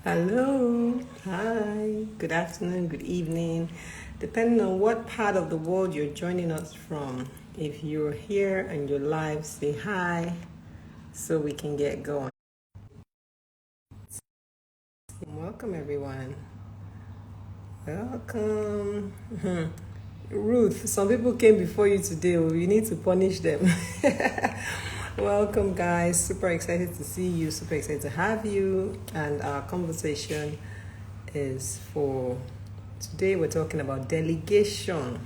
Hello, hi, good afternoon, good evening, depending on what part of the world you're joining us from. If you're here and you're live, say hi so we can get going. Welcome, everyone. Welcome. Ruth, some people came before you today. Oh, you need to punish them. Welcome, guys. Super excited to see you. Super excited to have you. And our conversation is for today. We're talking about delegation.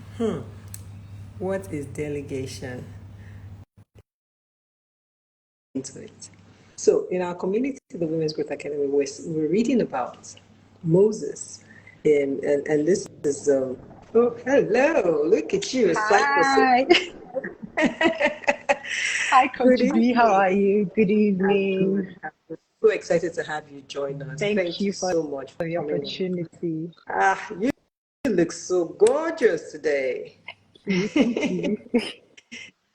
What is delegation? Into it. So, in our community, the Women's Growth Academy, we're reading about Moses, and this is oh, hello! Look at you, a sight for sore Hi. Hi, Good Coach B. How evening. are you? Good I'm evening. good. I'm so excited to have you join us. Thank Thank you you for so much for the coming in. opportunity. You look so gorgeous today. Thank you.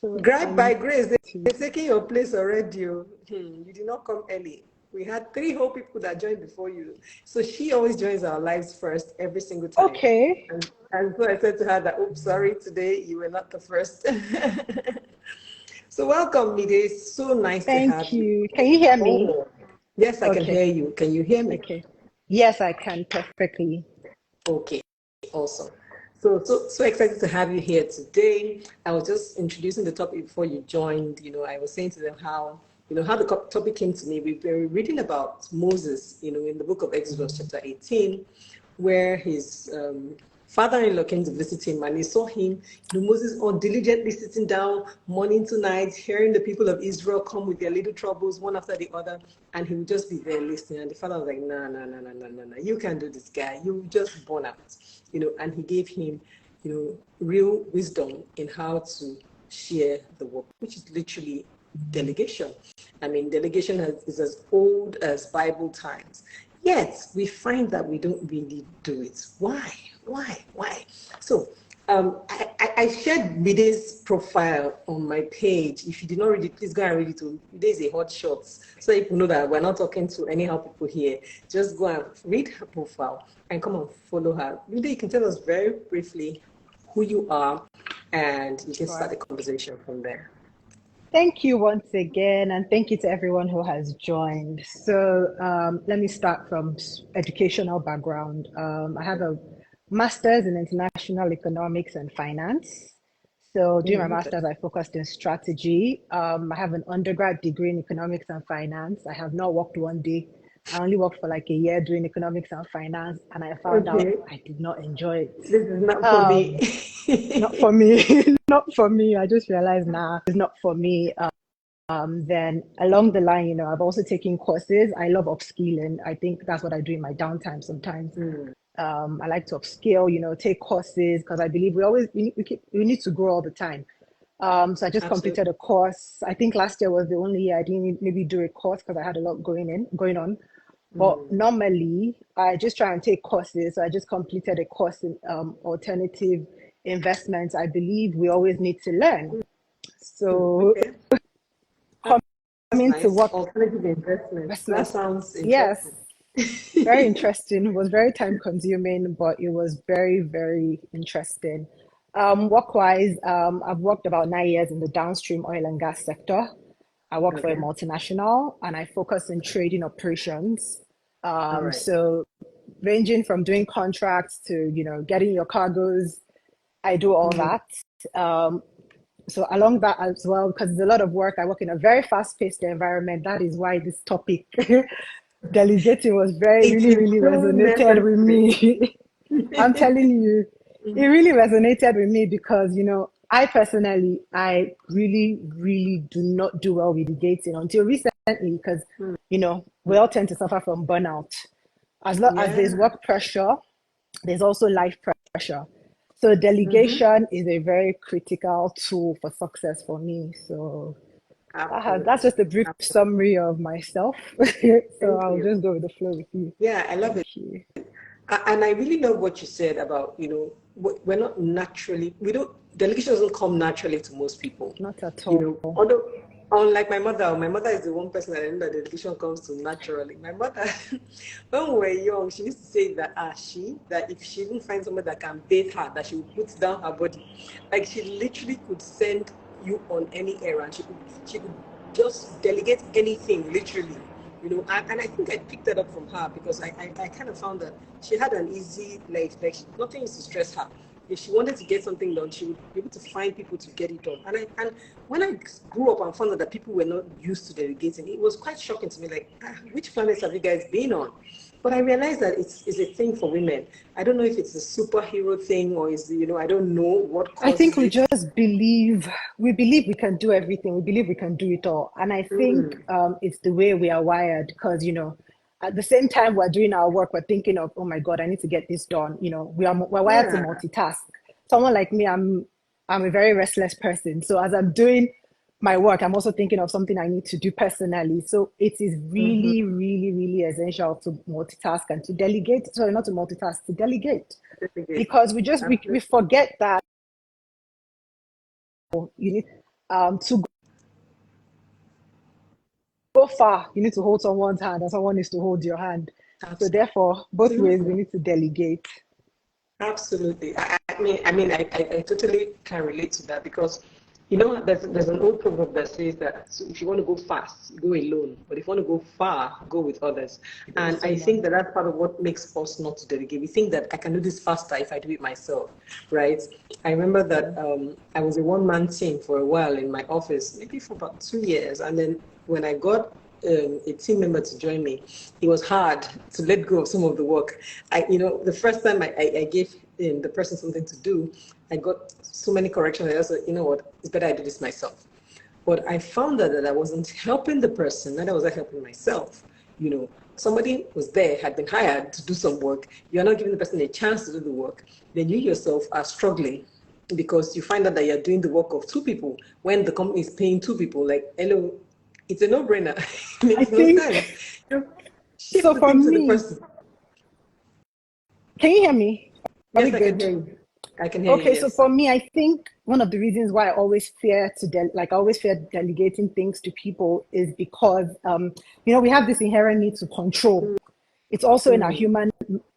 So, Gripe by grace, they're taking your place already. Oh. You did not come early. We had three whole people that joined before you. So she always joins our lives first every single time. okay. And so I said to her that, oops, sorry, today you were not the first. So welcome, Mide. It's so nice to have Thank you. you. Can you hear me? Oh, yes, I can hear Okay. you. Can you hear me? Okay. Yes, I can perfectly. Okay, awesome. So excited to have you here today. I was just introducing the topic before you joined. I was saying to them how the topic came to me. We've been reading about Moses, in the book of Exodus, chapter 18, where his father-in-law came to visit him, and he saw him, Moses all diligently sitting down morning to night, hearing the people of Israel come with their little troubles one after the other, and he would just be there listening. And the father was like, no, no, no, no, no, no, no, you can't do this, guy. You just burn out, and he gave him, real wisdom in how to share the work, which is literally delegation. I mean, delegation is as old as Bible times. Yet we find that we don't really do it. Why? Why? So I shared Mide's profile on my page. If you did not read it, please go and read it. Mide is a hot shot. So you know that we're not talking to anyhow people here. Just go and read her profile and come and follow her. Mide, you can tell us very briefly who you are, and you can start Sure. the conversation from there. Thank you once again, and thank you to everyone who has joined. So, let me start from educational background. I have a master's in international economics and finance. So, during my Okay. master's, I focused in strategy. I have an undergrad degree in economics and finance. I have not worked one day. I only worked for like a year doing economics and finance, and I found out Okay. I did not enjoy it. This is not for me. Um, not for me, not for me. I just realized, nah, it's not for me. Then along the line, I've also taken courses. I love upskilling. I think that's what I do in my downtime sometimes. I like to upskill, take courses because I believe we need to grow all the time. So I just Absolutely. completed a course. I think last year was the only year I didn't maybe do a course because I had a lot going on. But normally I just try and take courses. So I just completed a course in alternative investments. I believe we always need to learn. So Okay. That's coming to nice. work Alternative investments. That investment, sounds yes, interesting. very interesting. It was very time consuming, but it was very, very interesting. Work-wise, I've worked about 9 years in the downstream oil and gas sector. I work for a Okay. multinational and I focus in trading operations. All right. So ranging from doing contracts to, getting your cargoes, I do all that. Um, so along that as well, because there's a lot of work, I work in a very fast-paced environment. That is why this topic, delegating, was It really, is really so resonated with necessary. me. I'm telling you, it really resonated with me because, I personally, I really, really do not do well with delegating until recently because, we all tend to suffer from burnout. As long as there's Yeah. work pressure, there's also life pressure. So Mm-hmm. delegation is a very critical tool for success for me. So that's Absolutely. just a brief Absolutely. summary of myself. So Thank I'll you. just go with the flow with you. Yeah, I love it. Thank you. And I really love what you said about, we're not naturally, we don't, delegation doesn't come naturally to most people. Not at all. Although Unlike my mother is the one person that I know that dedication comes to naturally. My mother, when we were young, she used to say that that if she didn't find someone that can bathe her, that she would put down her body. Like she literally could send you on any errand. She could just delegate anything, literally. And I think I picked that up from her because I kind of found that she had an easy life. Like nothing used to stress her. If she wanted to get something done, she would be able to find people to get it done. And when I grew up and found out that people were not used to delegating, it was quite shocking to me. Like, which planets have you guys been on? But I realized that it's a thing for women. I don't know if it's a superhero thing or I don't know what I think causes we it. just believe we can do everything. We believe we can do it all. And I think Mm, it's the way we are wired because, at the same time we're doing our work, we're thinking of, oh my God, I need to get this done. We're wired to yeah. multitask. Someone like me, I'm a very restless person. So as I'm doing my work, I'm also thinking of something I need to do personally. So it is really, Mm-hmm. really, really essential to multitask and to delegate. Sorry, not to multitask, to delegate. Because we Absolutely. forget that you need to go far, you need to hold someone's hand, and someone needs to hold your hand. So therefore, both ways we Absolutely. need to delegate. Absolutely. I totally can relate to that because, there's an old proverb that says that if you want to go fast, go alone. But if you want to go far, go with others. With And I think someone. that that's part of what makes us not to delegate. We think that I can do this faster if I do it myself, right? I remember that I was a one-man team for a while in my office, maybe for about 2 years. And then when I got a team member to join me, it was hard to let go of some of the work. The first time I gave the person something to do, I got so many corrections. I said, you know what, it's better I do this myself. But I found out that I wasn't helping the person, and I was not helping myself. Somebody was there, had been hired to do some work. You're not giving the person a chance to do the work. Then you yourself are struggling because you find out that you're doing the work of two people when the company is paying two people. Like, hello, it's a no-brainer. It I makes no sense. think Just shift so. the For thing to the me, person. can you hear me? Are we Yes, I can good? hear you. I can hear you, Okay, so yes. for me, I think one of the reasons why I always fear I always fear delegating things to people is because we have this inherent need to control. It's also in our Mm, human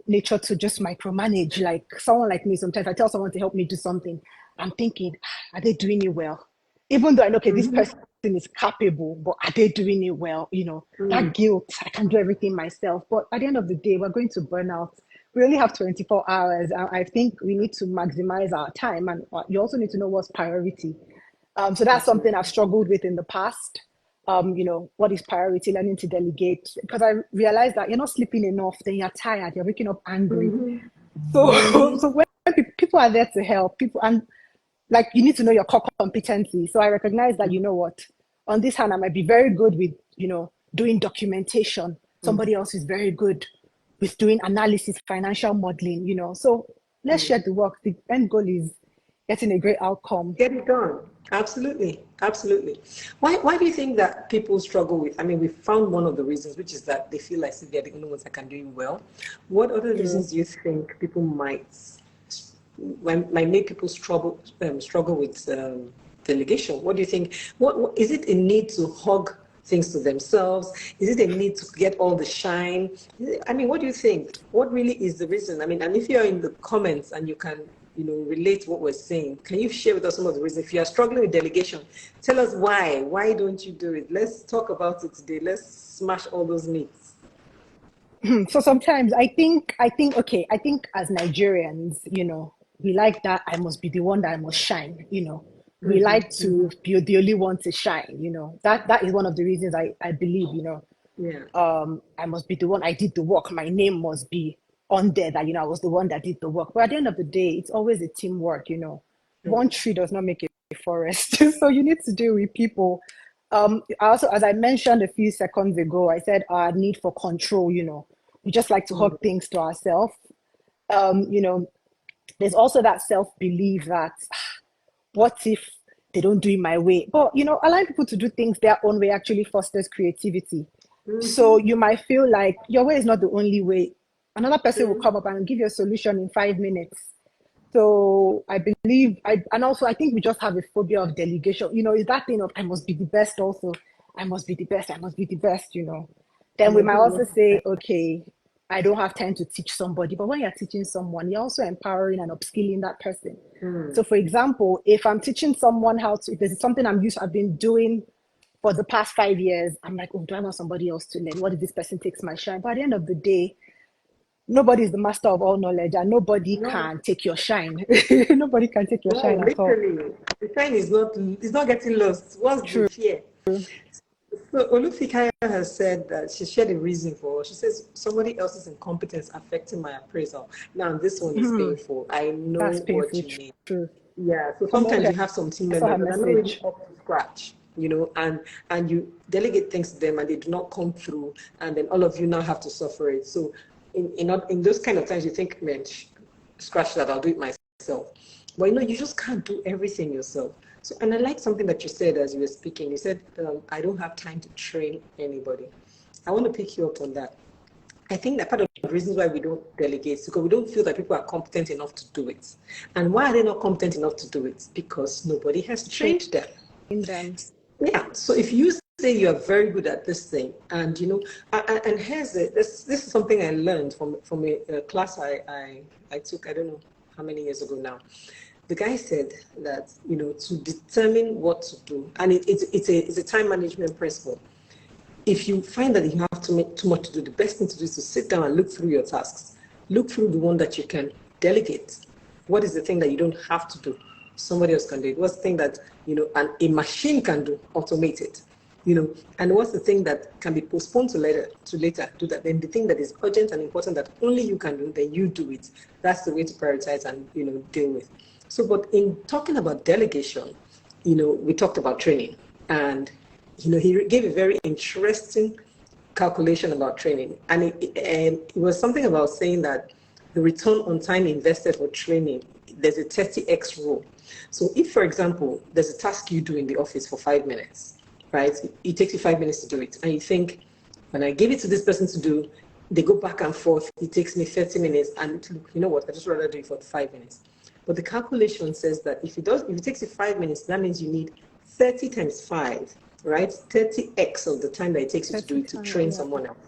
nature to just micromanage. Like someone like me, sometimes I tell someone to help me do something, I'm thinking, are they doing it well? Even though I know, okay, this mhm, person is capable, but are they doing it well? mm. That guilt, I can do everything myself. But at the end of the day, we're going to burn out. We only have 24 hours. I think we need to maximize our time. And you also need to know what's priority. So that's something I've Absolutely. struggled with in the past. What is priority, learning to delegate. Because I realized that you're not sleeping enough, then you're tired, you're waking up angry. Mhm, So, mhm, so when people are there to help, people, and like you need to know your core competency. So I recognize that, what, on this hand, I might be very good with, doing documentation. Somebody else is very good with doing analysis, financial modeling. So let's share mhm. the work. The end goal is getting a great outcome. Get it done. Absolutely. Absolutely. Why do you think that people struggle with? I mean, we found one of the reasons, which is that they feel like they're the only ones that can do it well. What other True. reasons do you think people might make people struggle with delegation? What do you think? What is it a need to hug things to themselves? Is it a need to get all the shine? I mean, what do you think? What really is the reason? I mean, and if you're in the comments and you can, relate what we're saying, can you share with us some of the reasons? If you are struggling with delegation, tell us why. Why don't you do it? Let's talk about it today. Let's smash all those myths. So sometimes okay, I think as Nigerians, we like that I must be the one that I must shine, we like to Hmm. be the only one to shine, that is one of the reasons I believe, Yeah. I must be the one, I did the work, my name must be on there that, I was the one that did the work. But at the end of the day, it's always a teamwork, one tree does not make a forest. So you need to deal with people. Also, as I mentioned a few seconds ago, I said our need for control, we just like to hug Mm. things to ourselves. Um, you know, there's also that self-belief that what if they don't do it my way? But allowing people to do things their own way actually fosters creativity. So Mm-hmm. you might feel like your way is not the only way. Another person will Mm-hmm. come up and give you a solution in 5 minutes. So I believe and also I think we just have a phobia of delegation. Is that thing of I must be the best also. I must be the best, I must be the best. Then And we you're might doing also what? say, okay, I don't have time to teach somebody. But when you're teaching someone, you're also empowering and upskilling that person. So for example, if I'm teaching someone if there's something I've been doing for the past 5 years, I'm like, oh, do I want somebody else to learn? What if this person takes my shine? But at the end of the day, nobody is the master of all knowledge and nobody No, can take your shine. Nobody can take your no, shine at all. literally, the sign is not getting lost. What's the True. fear? So Olufikaya has said that she shared a reason for. She says somebody else's incompetence affecting my appraisal. Now this one is painful. I know That's what painful. you mean. True. Yeah. So Come sometimes okay. you have some team I saw members her that are not really message. up to scratch, and you delegate things to them and they do not come through, and then all of you now have to suffer it. So in those kind of times, you think, man, scratch that. I'll do it myself. But you just can't do everything yourself. So, and I like something that you said as you were speaking. You said, I don't have time to train anybody. I want to pick you up on that. I think that part of the reasons why we don't delegate is because we don't feel that people are competent enough to do it. And why are they not competent enough to do it? Because nobody has Train trained them. them. Yeah. So if you say you are very good at this thing, and and this is something I learned from a class I took. I don't know how many years ago now. The guy said that to determine what to do, and it's a time management principle. If you find that you have too much to do, the best thing to do is to sit down and look through your tasks. Look through the one that you can delegate. What is the thing that you don't have to do? Somebody else can do it. What's the thing that a machine can do? Automate it. And what's the thing that can be postponed to later? Do that. Then the thing that is urgent and important that only you can do, then you do it. That's the way to prioritize and deal with. So, but in talking about delegation, we talked about training, and he gave a very interesting calculation about training, and it was something about saying that the return on time invested for training, there's a 30x rule. So if, for example, there's a task you do in the office for 5 minutes, right? It takes you 5 minutes to do it, and you think, when I give it to this person to do, they go back and forth, it takes me 30 minutes, and you know what, I just rather do it for 5 minutes. But the calculation says that if it takes you 5 minutes, that means you need 30 times 5, right? 30x of the time that it takes you to do 30 it to times, train yeah. someone else.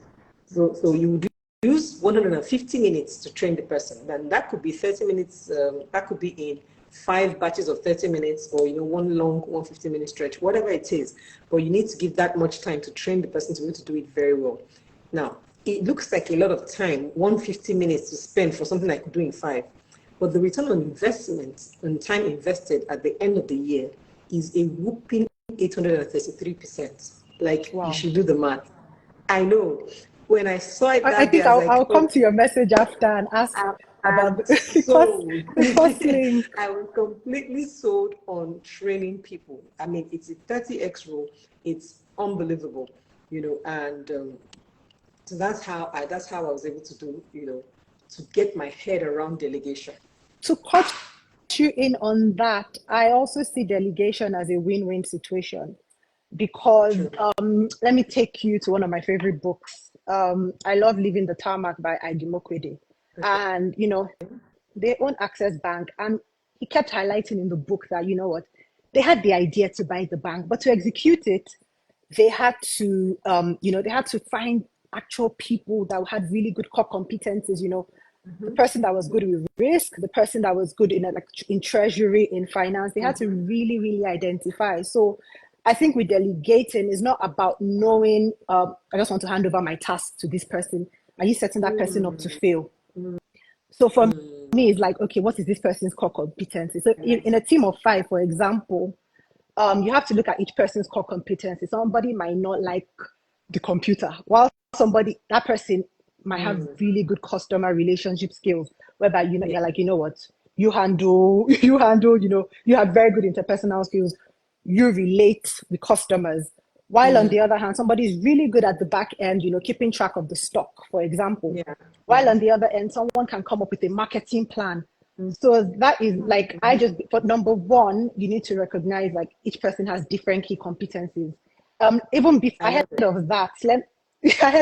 So you would use 150 minutes to train the person. Then that could be 30 minutes, that could be in 5 batches of 30 minutes, or one long 150-minute stretch, whatever it is. But you need to give that much time to train the person to be able to do it very well. Now, it looks like a lot of time, 150 minutes to spend for something I could do in 5. But the return on investment and time invested at the end of the year is a whooping 833%. Like, you Wow. should do the math. I know. When I saw it I that day, think I was I'll like, come oh, to your message after and ask about I'm because sold. the cost link. I was completely sold on training people. I mean, it's a 30x rule. It's unbelievable, and so that's how I was able to do, to get my head around delegation. To cut you in on that, I also see delegation as a win-win situation because True. let me take you to one of my favorite books. I love Leaving the Tarmac by Ayomide. And they own Access Bank, and he kept highlighting in the book that they had the idea to buy the bank, but to execute it, they had to find actual people that had really good core competencies. The person that was good with risk, the person that was good in treasury, in finance. They had to really, really identify. So I think with delegating, it's not about knowing, I just want to hand over my task to this person. Are you setting that person up to fail? So for me, it's like, okay, what is this person's core competency? So in a team of 5, for example, you have to look at each person's core competency. Somebody might not like the computer, while that person might have really good customer relationship skills, whereby you're like, what, you have very good interpersonal skills, you relate with customers. While on the other hand, somebody is really good at the back end, keeping track of the stock, for example. Yeah. While on the other end, someone can come up with a marketing plan. So that is like, but number one, you need to recognize like each person has different key competencies. I love it. Ahead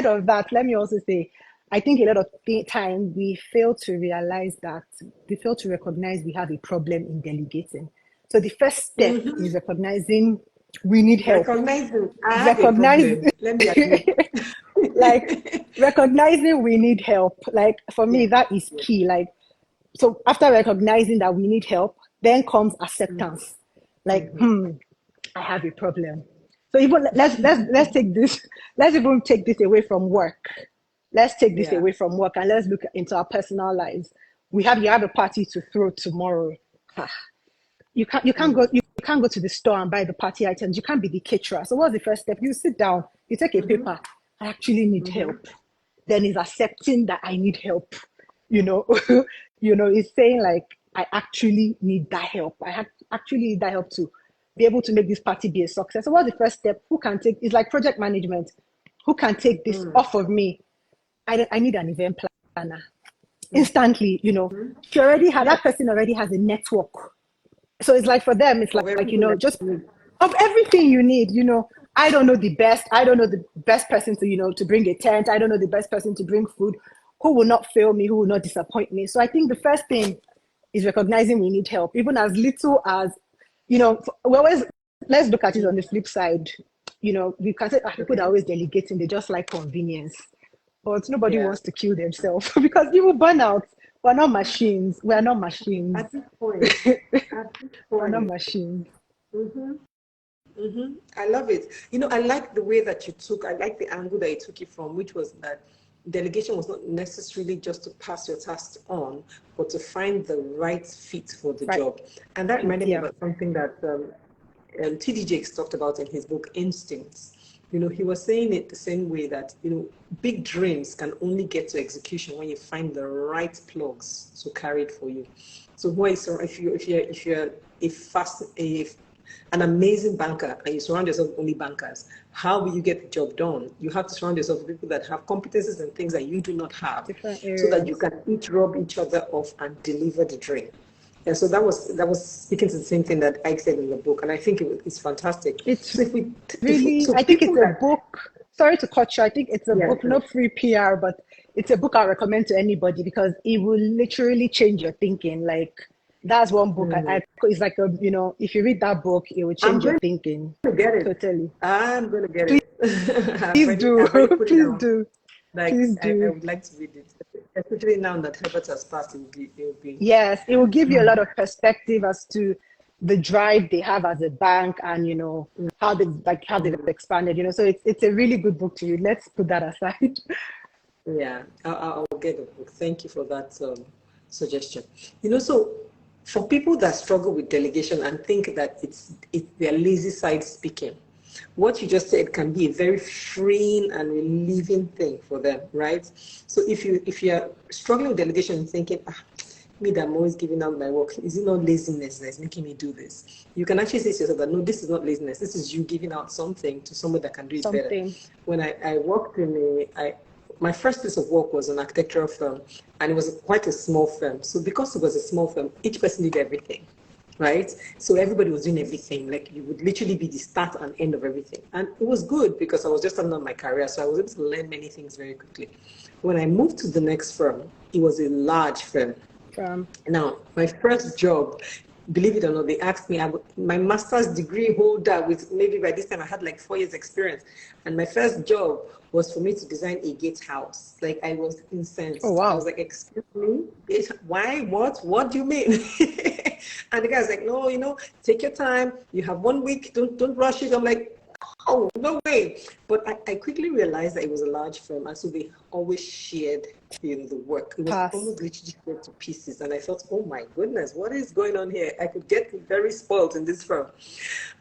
of that, let me also say, I think a lot of time we fail to realize that we fail to recognize we have a problem in delegating. So the first step is recognizing we need help. Recognizing I have a Recognize problem. Let me admit. like recognizing we need help. Like for me, Yeah. that is Yeah. key. Like so after recognizing that we need help, then comes acceptance. Like, I have a problem. So even let's take this, let's even take this away from work. Let's take this Yeah. away from work and let's look into our personal lives. You have a party to throw tomorrow. Ah, you can't go to the store and buy the party items. You can't be the caterer. So what's the first step? You sit down, you take a paper. I actually need help. Then it's accepting that I need help. You know, it's saying like I actually need that help. Actually need that help to be able to make this party be a success. So what's the first step? Who can take? It's like project management. Who can take this off of me? I need an event planner instantly. She already had that person already has a network. So it's like for them, it's Of like everything that just you need. of everything you need. I don't know the best. I don't know the best person to to bring a tent. I don't know the best person to bring food. Who will not fail me? Who will not disappoint me? So I think the first thing is recognizing we need help, even as little as we always let's look at it on the flip side. We can say people that are always delegating, they just like convenience, but nobody Yeah. wants to kill themselves because you will burn out. We're not machines. We're not machines. At this point. At this We're not point. machines. I love it. I like the way that I like the angle that you took it from, which was that delegation was not necessarily just to pass your tasks on, but to find the right fit for the Right. job. And that reminded me Yeah. about something that T.D. Jakes talked about in his book, Instincts. He was saying it the same way that, big dreams can only get to execution when you find the right plugs to carry it for you. So if you're an amazing banker and you surround yourself with only bankers, how will you get the job done? You have to surround yourself with people that have competencies and things that you do not have, Different so that you areas. can each rub each other off and deliver the dream. And so that was speaking to the same thing that Ike said in the book, and I think it's fantastic. It's So I think it's people a that book. Sorry to cut you. I think it's a yeah, book, not free PR, but it's a book I recommend to anybody because it will literally change your thinking. Like that's one book it's like if you read that book, it will I'm change your going thinking. to get it. Totally. I'm going to get Please, it. please do. I've already put it Please down. do. Like Please I do. would like to read it, especially now that Herbert has passed. It will be. Yes, it will give you a lot of perspective as to the drive they have as a bank and how they've expanded. So it's a really good book to read. Let's put that aside. Yeah, I'll get the book. Thank you for that suggestion. So for people that struggle with delegation and think that it's their lazy side speaking, what you just said can be a very freeing and relieving thing for them, right? So if you're struggling with delegation and thinking, me that I'm always giving out my work, is it not laziness that's making me do this? You can actually say to yourself that no, this is not laziness. This is you giving out something to someone that can do it better. Something. When I worked my first place of work was an architectural firm, and it was quite a small firm. So because it was a small firm, each person did everything, right? So everybody was doing everything. Like you would literally be the start and end of everything. And it was good because I was just starting on my career, so I was able to learn many things very quickly. When I moved to the next firm, it was a large firm. Now, my first job, believe it or not, they asked me, my master's degree holder with maybe by this time I had like 4 years experience. And my first job was for me to design a gatehouse. Like I was incensed. Oh wow. I was like, excuse me, why, what do you mean? And the guy's like, no, take your time. You have 1 week, don't rush it. I'm like, oh, no way. But I quickly realized that it was a large firm, and so they always shared the work. It was almost literally shared to pieces. And I thought, oh my goodness, what is going on here? I could get very spoiled in this firm.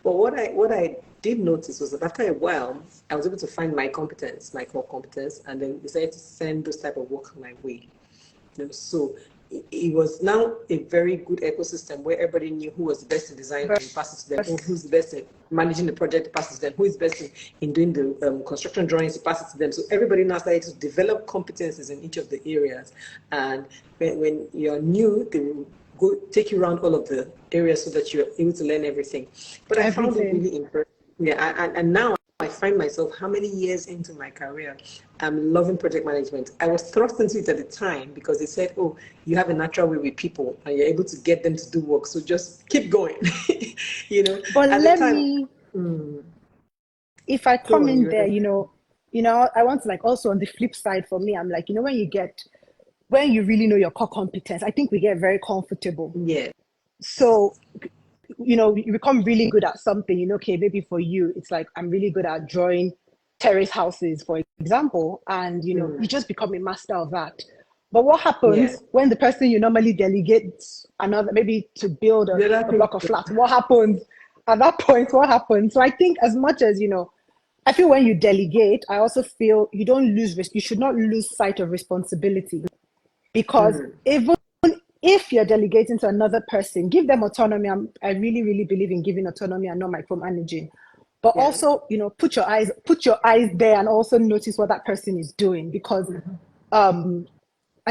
But what I did notice was that after a while, I was able to find my competence, my core competence, and then decided to send those type of work my way. So it was now a very good ecosystem where everybody knew who was the best in design and pass it to them, or who's the best in managing the project, pass it to them, who is best in doing the construction drawings, pass it to them. So everybody now started to develop competencies in each of the areas. And when you're new, they will go take you around all of the areas so that you're able to learn everything. But I found it really interesting. Yeah, and now I find myself how many years into my career, I'm loving project management. I was thrust into it at the time because they said, oh, you have a natural way with people and you're able to get them to do work. So just keep going. But At the let time, me, if I go come on, in you there, I want to, like, also on the flip side for me, I'm like, when you really know your core competence, I think we get very comfortable. yeah, So, you become really good at something, okay, maybe for you, it's like, I'm really good at drawing terrace houses, for example, and, you just become a master of that. But what yeah. happens when the person you normally delegate another, maybe to build The other a thing, block of flats, what happens at that point? What happens? So I think as much as, I feel when you delegate, I also feel you should not lose sight of responsibility, because even if you're delegating to another person, give them autonomy. I really, really believe in giving autonomy and not micromanaging. But yeah. also, put your eyes there and also notice what that person is doing, because at the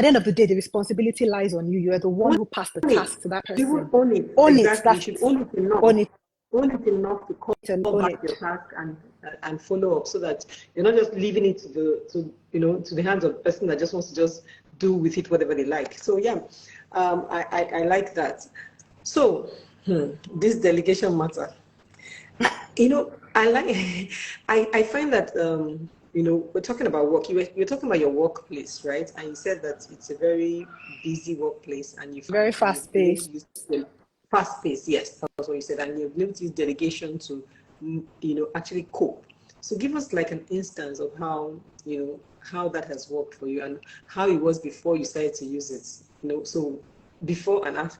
end of the day, the responsibility lies on you. You're the one Own who passed the it. task to that You will person. own it. Own it. Exactly. You should own it enough. Own it Own it enough to call and own back it. your task and follow up, so that you're not just leaving it to the hands of a person that just wants to just do with it whatever they like. So yeah, I like that. So this delegation matter. I like. I find that we're talking about work. You're talking about your workplace, right? And you said that it's a very busy workplace, and Very you've fast been able to paced. use the fast pace. Yes, that's what you said, and you've been able to use delegation to actually cope. So give us like an instance of how that has worked for you and how it was before you started to use it. So before and after.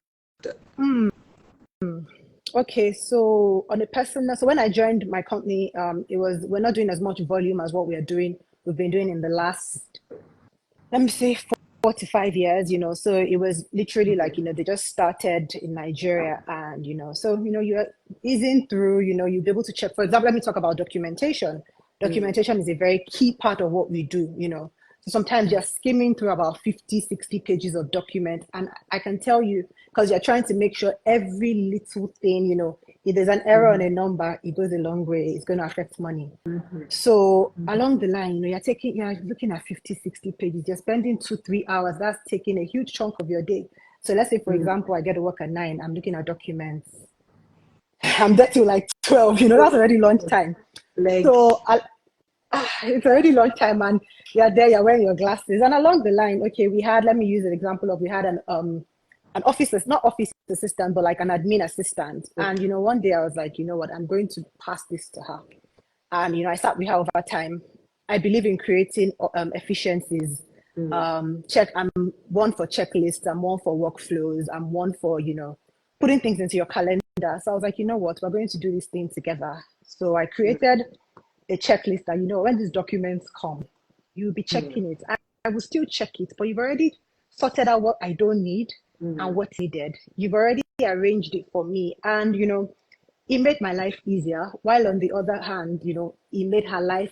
Okay, so on a personal, so when I joined my company, we're not doing as much volume as what we've been doing in the last, let me say, 4 to 5 years, so it was literally like, they just started in Nigeria, and, so, you're easing through, you'll be able to check. For example, let me talk about documentation. Documentation is a very key part of what we do, So sometimes you're skimming through about 50, 60 pages of document. And I can tell you, because you're trying to make sure every little thing, if there's an error on a number, it goes a long way. It's going to affect money. So along the line, you're looking at 50, 60 pages, you're spending 2, 3 hours. That's taking a huge chunk of your day. So let's say, for example, I get to work at 9, I'm looking at documents. I'm there till like 12, that's already lunch time. Like, So it's already lunch time, and you're there, you're wearing your glasses. And along the line, okay, let me use an example of, we had an not office assistant, but like an admin assistant. And, one day I was like, you know what, I'm going to pass this to her. And, I sat with her over time. I believe in creating efficiencies. I'm one for checklists, I'm one for workflows, I'm one for, putting things into your calendar. So I was like, you know what, we're going to do this thing together. So I created a checklist that, when these documents come, you'll be checking it. I will still check it, but you've already sorted out what I don't need and what's needed. You've already arranged it for me. And, it made my life easier. While on the other hand, it made her life,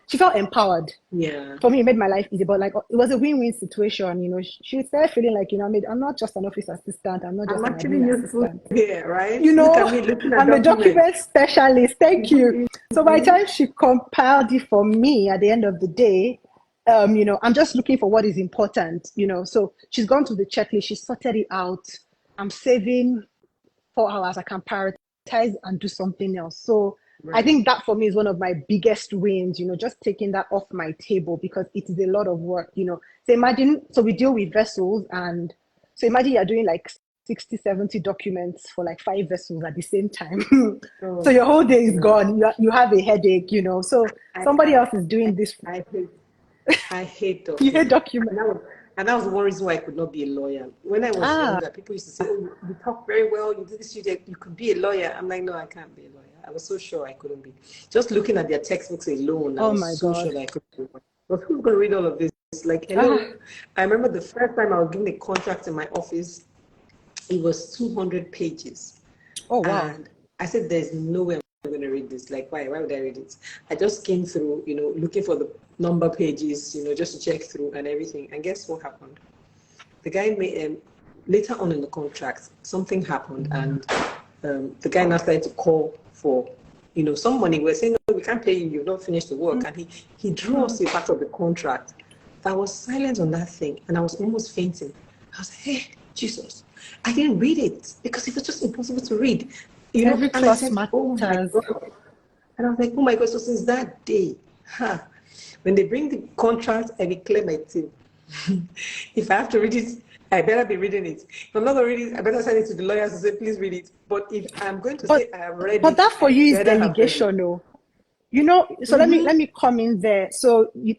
she felt empowered. yeah. For me, it made my life easy, but like, it was a win-win situation. She started feeling like, I'm not just an office assistant. I'm not just I'm an actually admin useful assistant. here, right? Look at me looking at I'm a documents. document specialist. Thank you. So by the time she compiled it for me at the end of the day, I'm just looking for what is important, So she's gone through the checklist. She sorted it out. I'm saving 4 hours. I can prioritize and do something else. So I think that for me is one of my biggest wins, just taking that off my table, because it is a lot of work, So we deal with vessels, and so imagine you're doing like 60, 70 documents for like 5 vessels at the same time. So your whole day is gone. You have a headache, So somebody else is doing this. I hate You hate documents. documents. And that was one reason why I could not be a lawyer. When I was younger, people used to say, oh, you talk very well, you do this, you could be a lawyer. I'm like, no, I can't be a lawyer. I was so sure I couldn't be. Just looking at their textbooks alone, I Oh was my so God. sure that I couldn't be. But who's going to read all of this? Like, hello. I remember the first time I was given a contract in my office, it was 200 pages. Oh, wow. And I said, there's no way I'm going to read this. Like, why would I read it? I just came through, looking for the number pages, just to check through and everything. And guess what happened? The guy made, later on in the contract, something happened, and the guy now started to call for, some money. We're saying, no, we can't pay you, you've not finished the work. And he drew us a part of the contract. I was silent on that thing, and I was almost fainting. I was like, hey, Jesus, I didn't read it because it was just impossible to read. Every And I clause said, oh my matters. God. And I was like, oh my God, so since that day, when they bring the contract, I will clear my teeth. If I have to read it, I better be reading it. If I'm not going to read it, I better send it to the lawyers and say, please read it. But if I'm going to say I have read But it, that for I you is better have read it. delegation, though. So let me come in there. So we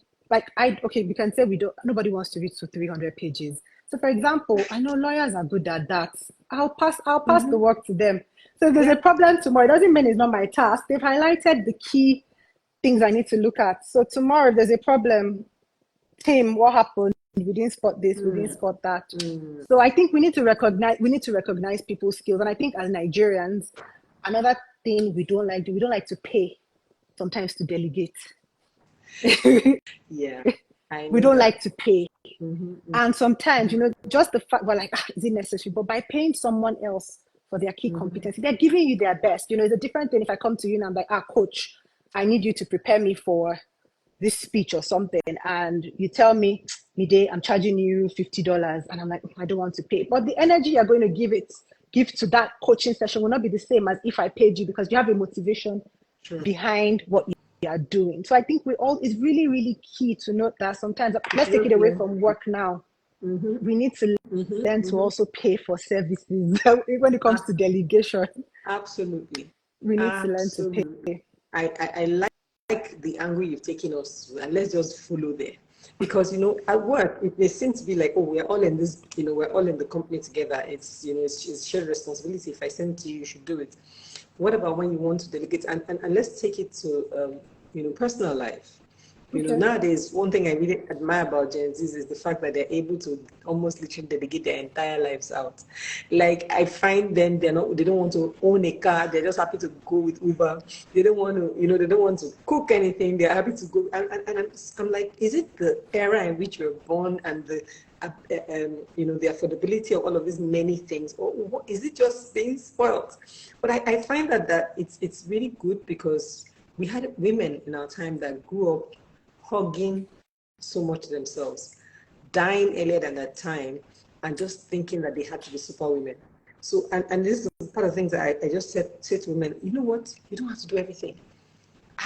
can say nobody wants to read to 300 pages. So for example, I know lawyers are good at that. I'll pass the work to them. So if there's a problem tomorrow, it doesn't mean it's not my task. They've highlighted the key things I need to look at. So tomorrow, if there's a problem, Tim, what happened? We didn't spot this, we didn't spot that. So I think we need to recognize people's skills. And I think as Nigerians, another thing we don't like to pay sometimes to delegate. Yeah, I know We don't that. like to pay. And sometimes, just the fact we're like, is it necessary? But by paying someone else for their key competency, they're giving you their best. It's a different thing if I come to you and I'm like, coach, I need you to prepare me for this speech or something. And you tell me, Mide, I'm charging you $50. And I'm like, I don't want to pay. But the energy you're going to give to that coaching session will not be the same as if I paid you, because you have a motivation behind what you are doing. So I think it's really, really key to note that sometimes, let's take it away from work now. We need to learn to also pay for services when it comes to delegation. Absolutely. We need to learn to pay. I like the angle you've taken us, and let's just follow there. Because, at work, it may seem to be like, oh, we're all in this, we're all in the company together. It's shared responsibility. If I send it to you, you should do it. What about when you want to delegate? And let's take it to, personal life. Nowadays, one thing I really admire about Gen Zs is the fact that they're able to almost literally delegate their entire lives out. Like, I find them, they don't want to own a car. They're just happy to go with Uber. They don't want to, they don't want to cook anything. They're happy to go. And I'm like, is it the era in which we're born and the affordability of all of these many things, or what, is it just being spoiled? But I find that it's really good, because we had women in our time that grew up hugging so much themselves, dying earlier than that time, and just thinking that they had to be superwomen. So, and this is part of the things that I just say to women, you know what? You don't have to do everything.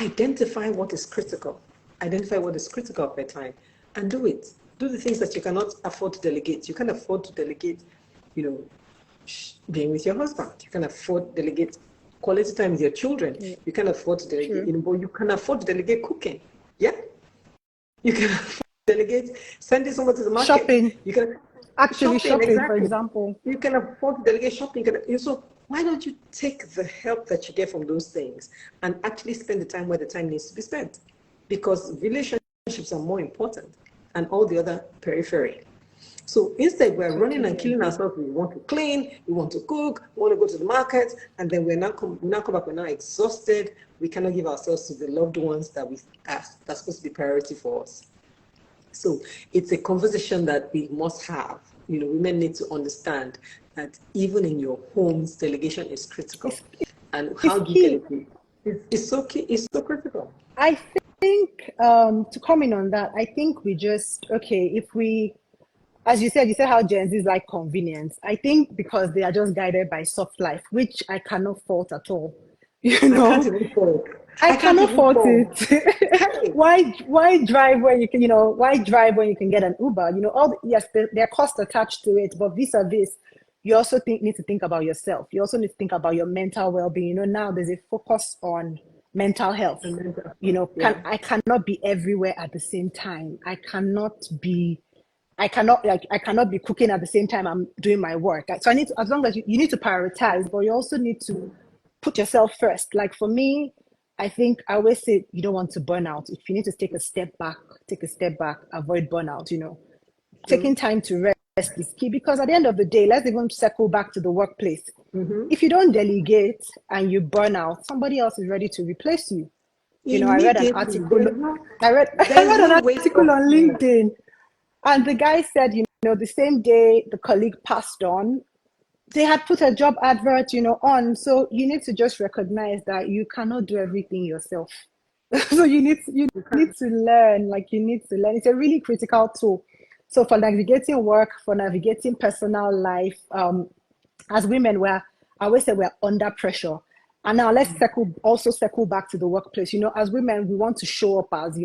Identify what is critical. Identify what is critical of your time, and do it. Do the things that you cannot afford to delegate. You can afford to delegate, being with your husband. You can afford to delegate quality time with your children. You can afford to delegate, but you can afford to delegate cooking. Yeah? You can afford to delegate sending someone to the market. Shopping. You can shopping, exactly. for example. You can afford to delegate shopping. So why don't you take the help that you get from those things and actually spend the time where the time needs to be spent? Because relationships are more important and all the other periphery. So instead, we're running and killing ourselves. We want to clean, we want to cook, we want to go to the market, and then we now come back, we're now exhausted. We cannot give ourselves to the loved ones that's supposed to be priority for us. So it's a conversation that we must have. Women need to understand that even in your homes, delegation is critical. And how do you delegate? It's so key, it's so critical. I think to comment on that, I think we just, if we, as you said how Gen Z is like convenience. I think because they are just guided by soft life, which I cannot fault at all. I can't even fault. I cannot fault it. Why drive when you can, why drive when you can get an Uber? There are costs attached to it, but vis-a-vis, you also need to think about yourself. You also need to think about your mental well-being. Now there's a focus on mental health. I cannot be everywhere at the same time. I cannot be cooking at the same time I'm doing my work. So I need to, as long as you need to prioritize, but you also need to put yourself first. Like for me, I think I always say you don't want to burn out. If you need to take a step back, avoid burnout, Taking time to rest is key, because at the end of the day, let's even circle back to the workplace. If you don't delegate and you burn out, somebody else is ready to replace you. I read an article. I read an article on LinkedIn, and the guy said, the same day the colleague passed on, they had put a job advert, on. So you need to just recognize that you cannot do everything yourself. So you need to learn, like you need to learn. It's a really critical tool. So for navigating work, for navigating personal life, as women, I always say we're under pressure. And now let's circle back to the workplace. As women, we want to show up as,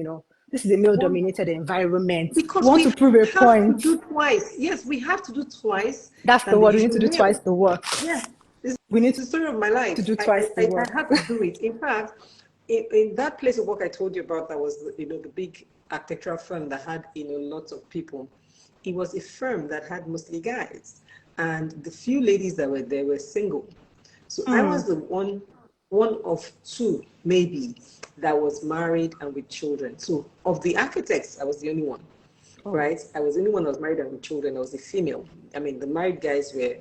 this is a male One, dominated environment. We because want we to prove a have to point. do twice. Yes, we have to do twice That's the than the word. We need usual to do twice male. the work. Yeah, it's We need the story of my to life. do twice the I work. had to do it. In fact, in that place of work I told you about, that was the big architectural firm that had lots of people. It was a firm that had mostly guys, and the few ladies that were there were single. So I was the one of two maybe that was married and with children. So of the architects, I was the only one, Oh, right? I was the only one that was married and with children. I was a female. I mean, the married guys were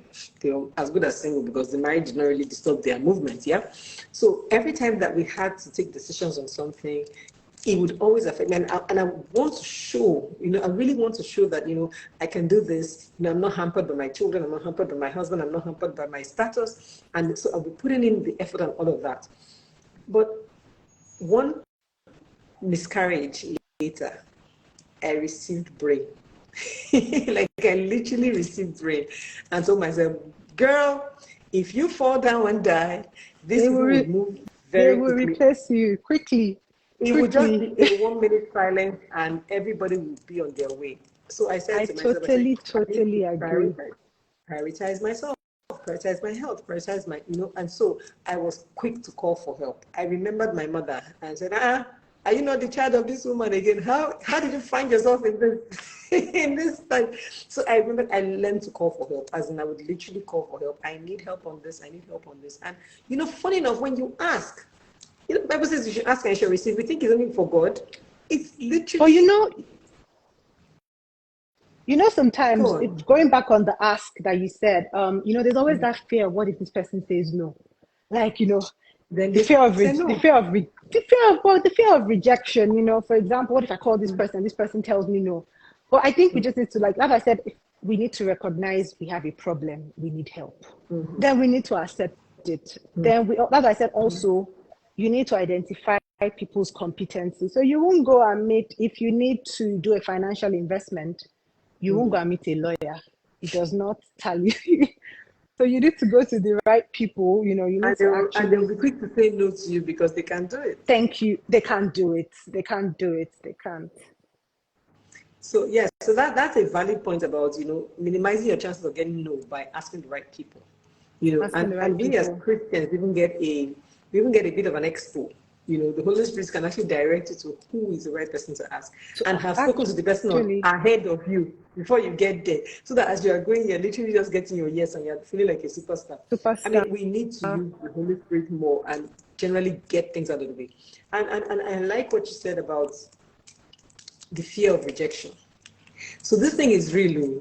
as good as single because the married did not really disturb their movement. Yeah. So every time that we had to take decisions on something, it would always affect me. And I want to show, I really want to show that, I can do this. I'm not hampered by my children. I'm not hampered by my husband. I'm not hampered by my status. And so I'll be putting in the effort and all of that. But one miscarriage later, I received brain. Like I literally received brain and told myself, girl, if you fall down and die, these they will people would move they very will quickly. replace you quickly, It would just quickly. be a 1 minute silence and everybody would be on their way. So I said I to myself, I said, totally, I need to totally agree. prioritize myself, prioritize my health, prioritize and so I was quick to call for help. I remembered my mother and said, are you not the child of this woman again? How did you find yourself in this in this time? So I remember I learned to call for help, as in I would literally call for help. I need help on this, I need help on this. And funny enough, when you ask, the Bible says you should ask and you shall receive. We think it's only for God. It's But literally sometimes God. going back on the ask that you said, there's always that fear of what if this person says no, like Then the they fear of say the no. fear of the fear of rejection. For example, what if I call this person tells me no? But I think we just need to, like I said, we need to recognize we have a problem, we need help. Then we need to accept it. Then as I said, also you need to identify people's competency. So you won't go and meet, if you need to do a financial investment, you won't go and meet a lawyer. It does not tally. So you need to go to the right people. You And need to they'll actually be quick to say no to you because they can do it. thank you. They can't do it. They can't do it. They can't. So yes, so that's a valid point about minimizing your chances of getting no by asking the right people. Asking And the right we as people. Christians even get a bit of an expo. The Holy Spirit can actually direct you to who is the right person to ask, So and have spoken to the person actually, ahead of you before you get there, so that as you are going, you're literally just getting your yes and you're feeling like a superstar. I superstar. mean, we need to use the Holy Spirit more and generally get things out of the way. And I like what you said about the fear of rejection. So this thing is really,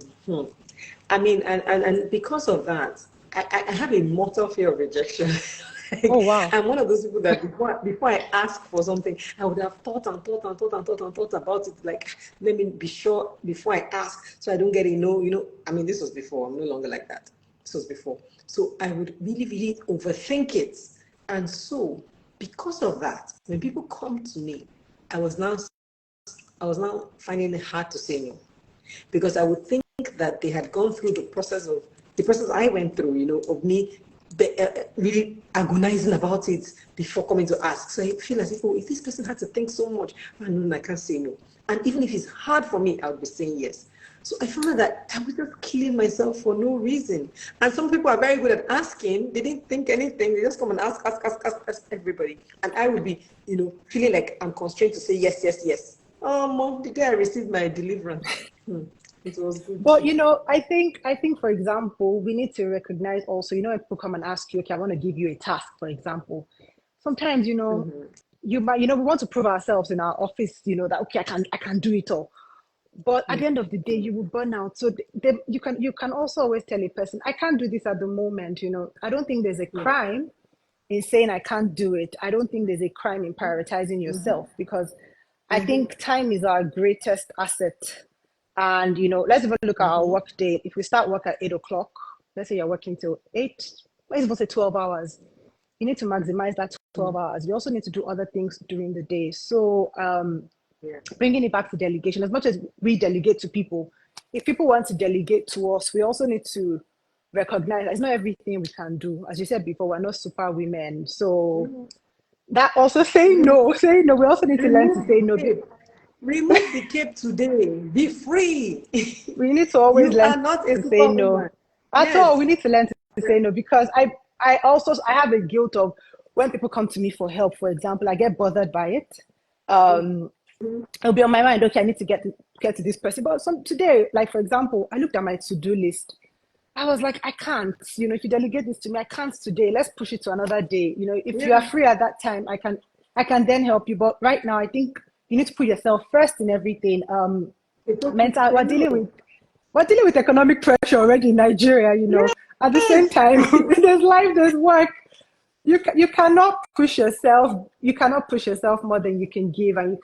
I mean, and because of that, I have a mortal fear of rejection. Oh Like, wow. I'm one of those people that before I ask for something, I would have thought and thought and thought and thought and thought about it. Like, let me be sure before I ask, so I don't get a no. I mean, this was before. I'm no longer like that. This was before. So I would really, really overthink it. And so, because of that, when people come to me, I was now finding it hard to say no, because I would think that they had gone through the process I went through, of me really agonizing about it before coming to ask. So I feel as if this person had to think so much, I can't say no. And even if it's hard for me, I would be saying yes. So I found out that I was just killing myself for no reason. And some people are very good at asking. They didn't think anything. They just come and ask everybody. And I would be, feeling like I'm constrained to say yes, yes, yes. Oh, Mom, the day I received my deliverance, it was good. But I think for example, we need to recognize also, when people come and ask you, okay, I want to give you a task, for example. Sometimes, we want to prove ourselves in our office, that okay, I can do it all. But at the end of the day, you will burn out. So you can also always tell a person, I can't do this at the moment. I don't think there's a Yeah. crime in saying I can't do it. I don't think there's a crime in prioritizing yourself, because I think time is our greatest asset. And let's even look at our work day. If we start work at 8 o'clock, let's say you're working till 8, let's even say 12 hours. you need to maximize that 12 hours. You also need to do other things during the day. So bringing it back to delegation, as much as we delegate to people, if people want to delegate to us, we also need to recognize that it's not everything we can do. As you said before, we're not super women. So that also saying no. We also need to learn to say no. Remove the cape today. Be free. We need to always learn to say no. At all, we need to learn to say no, because I have a guilt of when people come to me for help, for example, I get bothered by it. It'll be on my mind, okay, I need to get to this person. But today, like for example, I looked at my to-do list. I was like, I can't, if you delegate this to me, I can't today. Let's push it to another day. If you are free at that time, I can then help you. But right now, I think you need to put yourself first in everything. Mental, we're dealing with economic pressure already in Nigeria, At the same time, there's life, there's work. You cannot push yourself. You cannot push yourself more than you can give, and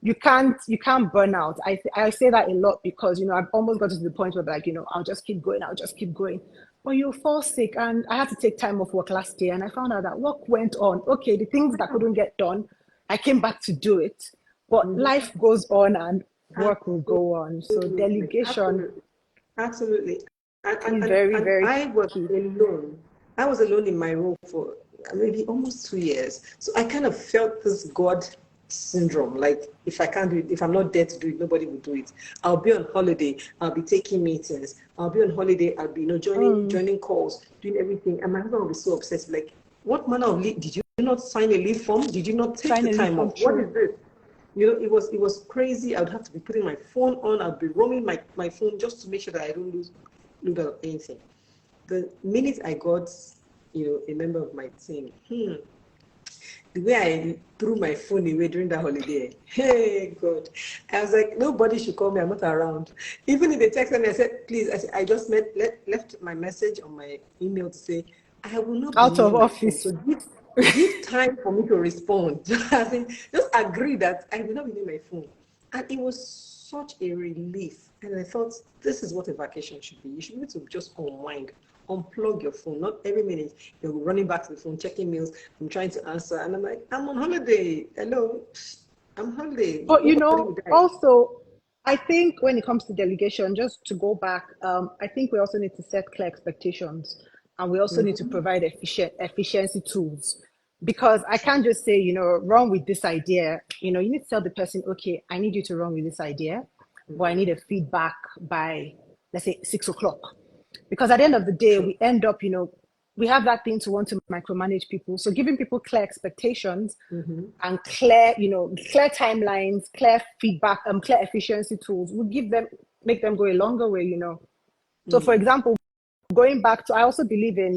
you can't burn out. I say that a lot because I've almost got to the point where I'll just keep going. But you fall sick, and I had to take time off work last year, and I found out that work went on. Okay, the things that couldn't get done, I came back to do it. But life goes on, and work will go on. So delegation, absolutely. And very, very I was alone. I was alone in my role for maybe almost 2 years. So I kind of felt this God syndrome. Like, if I can't do it, if I'm not there to do it, nobody will do it. I'll be on holiday. I'll be taking meetings. I'll be on holiday. I'll be, joining calls, doing everything. And my husband will be so obsessed. Like, what manner of leave? Did you not sign a leave form? Did you not take the time off? What is this? It was crazy. I would have to be putting my phone on. I'd be roaming my phone just to make sure that I don't lose anything. The minute I got, a member of my team, the way I threw my phone away during that holiday, hey God, I was like, nobody should call me. I'm not around. Even if they texted me, I said, please. I just left my message on my email to say, I will not be out of office. So give time for me to respond. Just agree that I will not be near my phone. And it was such a relief. And I thought, this is what a vacation should be. You should be able to just unwind, unplug your phone. Not every minute you're running back to the phone, checking mails. I'm trying to answer. And I'm like, I'm on holiday. Hello. I'm on holiday. But, also, I think when it comes to delegation, just to go back, I think we also need to set clear expectations. And we also need to provide efficiency tools. Because I can't just say, run with this idea. You need to tell the person, okay, I need you to run with this idea, but I need a feedback by, let's say, 6 o'clock. Because at the end of the day, we end up, we have that thing to want to micromanage people. So giving people clear expectations and clear timelines, clear feedback, clear efficiency tools will make them go a longer way, So for example, going back to, I also believe in,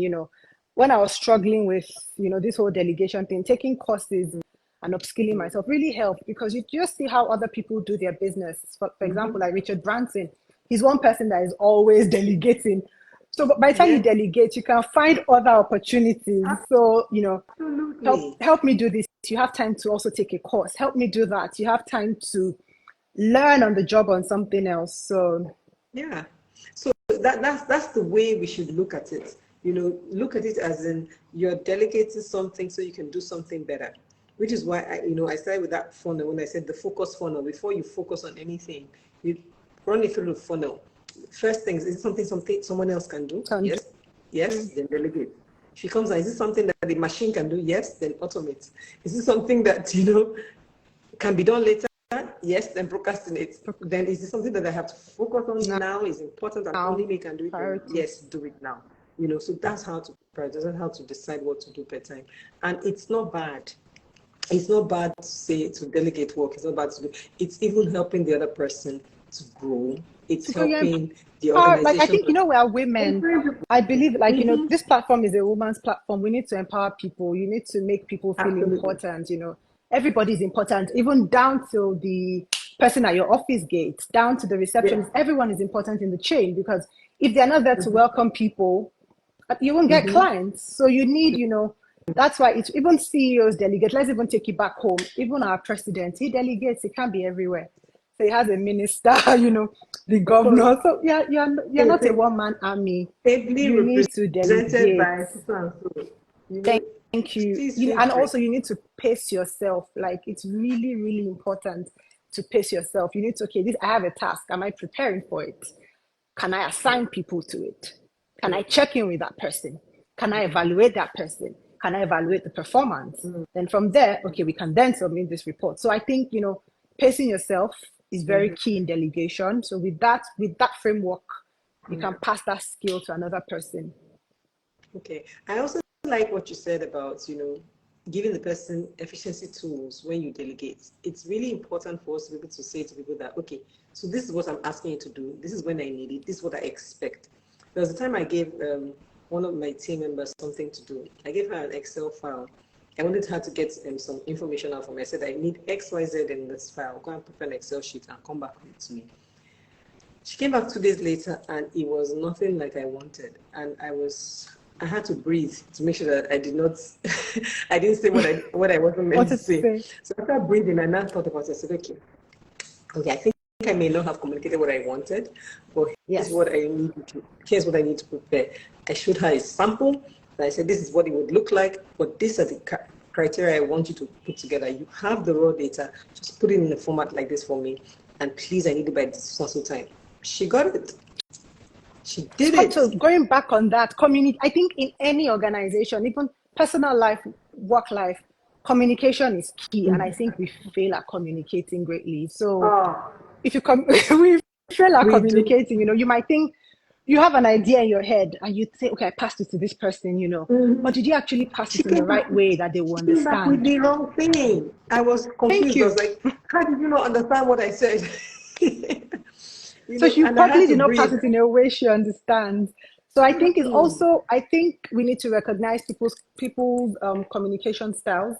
when I was struggling with, this whole delegation thing, taking courses and upskilling myself really helped, because you just see how other people do their business. For example, like Richard Branson, he's one person that is always delegating. So by the time you delegate, you can find other opportunities. So, help me do this. You have time to also take a course. Help me do that. You have time to learn on the job on something else. So yeah. So that's the way we should look at it. Look at it as in you're delegating something so you can do something better, which is why I started with that funnel when I said the focus funnel. Before you focus on anything, you run it through the funnel. First things, is it something someone else can do? Yes, then delegate. If it comes out, is it something that the machine can do? Yes, then automate. Is it something that can be done later? Yes, then procrastinate. Then is it something that I have to focus on now? Is important and only me can do it? Yes, do it now. So that's how to prioritize, that's how to decide what to do per time. And it's not bad. It's not bad to delegate work. It's not bad to do. It's even helping the other person to grow. It's helping the organization. Like, I think, we are women. I believe, this platform is a woman's platform. We need to empower people. You need to make people feel important. Everybody's important, even down to the person at your office gate, down to the receptionist. Everyone is important in the chain, because if they're not there to welcome people, you won't get clients. So you need, that's why it's even CEOs delegate. Let's even take it back home. Even our president, he delegates. He can't be everywhere. So he has a minister, the governor. So you're not a one-man army. You need to delegate. Thank you. Please You know, feel and free. also you need to pace yourself. Like it's really, really important to pace yourself. You need to, okay, this I have a task. Am I preparing for it? Can I assign people to it? Can I check in with that person? Can I evaluate that person? Can I evaluate the performance? Then from there, okay, we can then submit this report. So I think, you know, pacing yourself is very key in delegation. So with that framework, you can pass that skill to another person. Okay. I also like what you said about, giving the person efficiency tools when you delegate. It's really important for us to be able to say to people that, okay, so this is what I'm asking you to do. This is when I need it. This is what I expect. There was a time I gave one of my team members something to do. I gave her an Excel file. I wanted her to get some information out from me. I said, I need X, Y, Z in this file. Go and prepare an Excel sheet and come back with it to me. She came back 2 days later and it was nothing like I wanted. And I had to breathe to make sure that I did not, I didn't say what I wasn't meant What to to say. say? So after breathing, I now thought about it. I said, okay, I think I may not have communicated what I wanted, but here's Yes. what I need to prepare. I showed her a sample. And I said, this is what it would look like, but these are the criteria I want you to put together. You have the raw data, just put it in a format like this for me. And please, I need it by this so time. She got it. She did it. So going back on that, I think in any organization, even personal life, work life, communication is key. And I think we fail at communicating greatly. So Oh, if you we fail at we do. communicating, you know, you might think you have an idea in your head and you say, okay, I passed it to this person, you know, but did you actually pass She it in the came back. right way that they will She came back with understand? the wrong thing. I was Thank confused. I was you. like, how did you not understand what I said? So she And I had probably to did not pass breathe. it in a way she understands. So I think it's also, I think we need to recognize people's communication styles,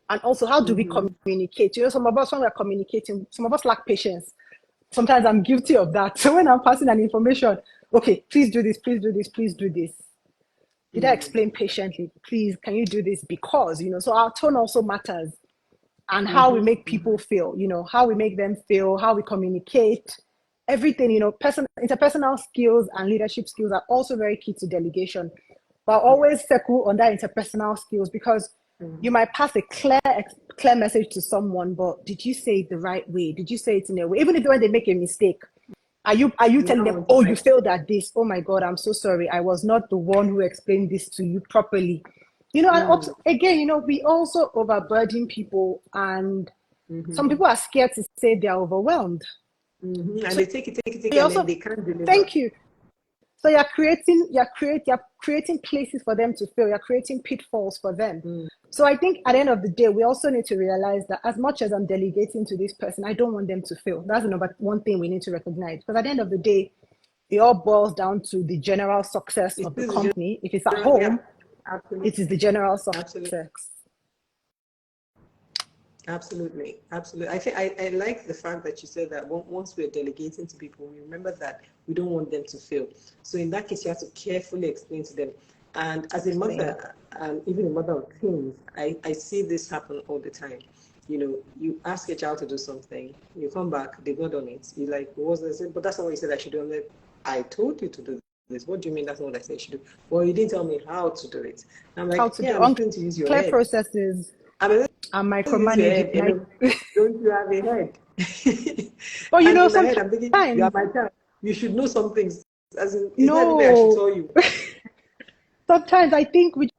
and also how do we communicate. You know, some of us when we're communicating, some of us lack patience. Sometimes I'm guilty of that. So when I'm passing an information, okay, please do this, please do this, please do this. Did I explain patiently? Please, can you do this? Because, you know, so our tone also matters, and how we make people feel, you know, how we make them feel, how we communicate, everything, you know, interpersonal skills and leadership skills are also very key to delegation. But always circle on that interpersonal skills, because you might pass a clear message to someone, but did you say it the right way? Did you say it in a way? Even if when they make a mistake, are you telling them, Now it's oh, you like, failed at this? Oh my God, I'm so sorry. I was not the one who explained this to you properly. You know, and again, you know, we also overburden people, and some people are scared to say they're overwhelmed. and So they take, you and then also they can't deliver. thank you. So you're creating places for them to fail. You're creating pitfalls for them. So I think at the end of the day, we also need to realize that as much as I'm delegating to this person, I don't want them to fail. That's the number one thing we need to recognize. Because at the end of the day, it all boils down to the general success It's of the still the company. If it's at general, yeah, home, it is absolutely, the general absolutely. success. Absolutely, absolutely. I think I like the fact that you said that once we're delegating to people, we remember that we don't want them to fail. So in that case, you have to carefully explain to them. And as a Explain. mother, and even a mother of teens, I see this happen all the time. You ask a child to do something, you come back, they've not done it. You like, what was this? But that's not what you said I should do. I'm like, I told you to do this. What do you mean that's not what I said I should do? Well, you didn't tell me how to do it. I'm How like, to yeah, do I'm explaining to use your unclear head. processes I'm and use your head, micromanaging. don't you have a head? But you And know, in my head, I'm thinking, you are sometimes my child. You should know some things. As in, it's not everything I should no. tell you. Sometimes I think with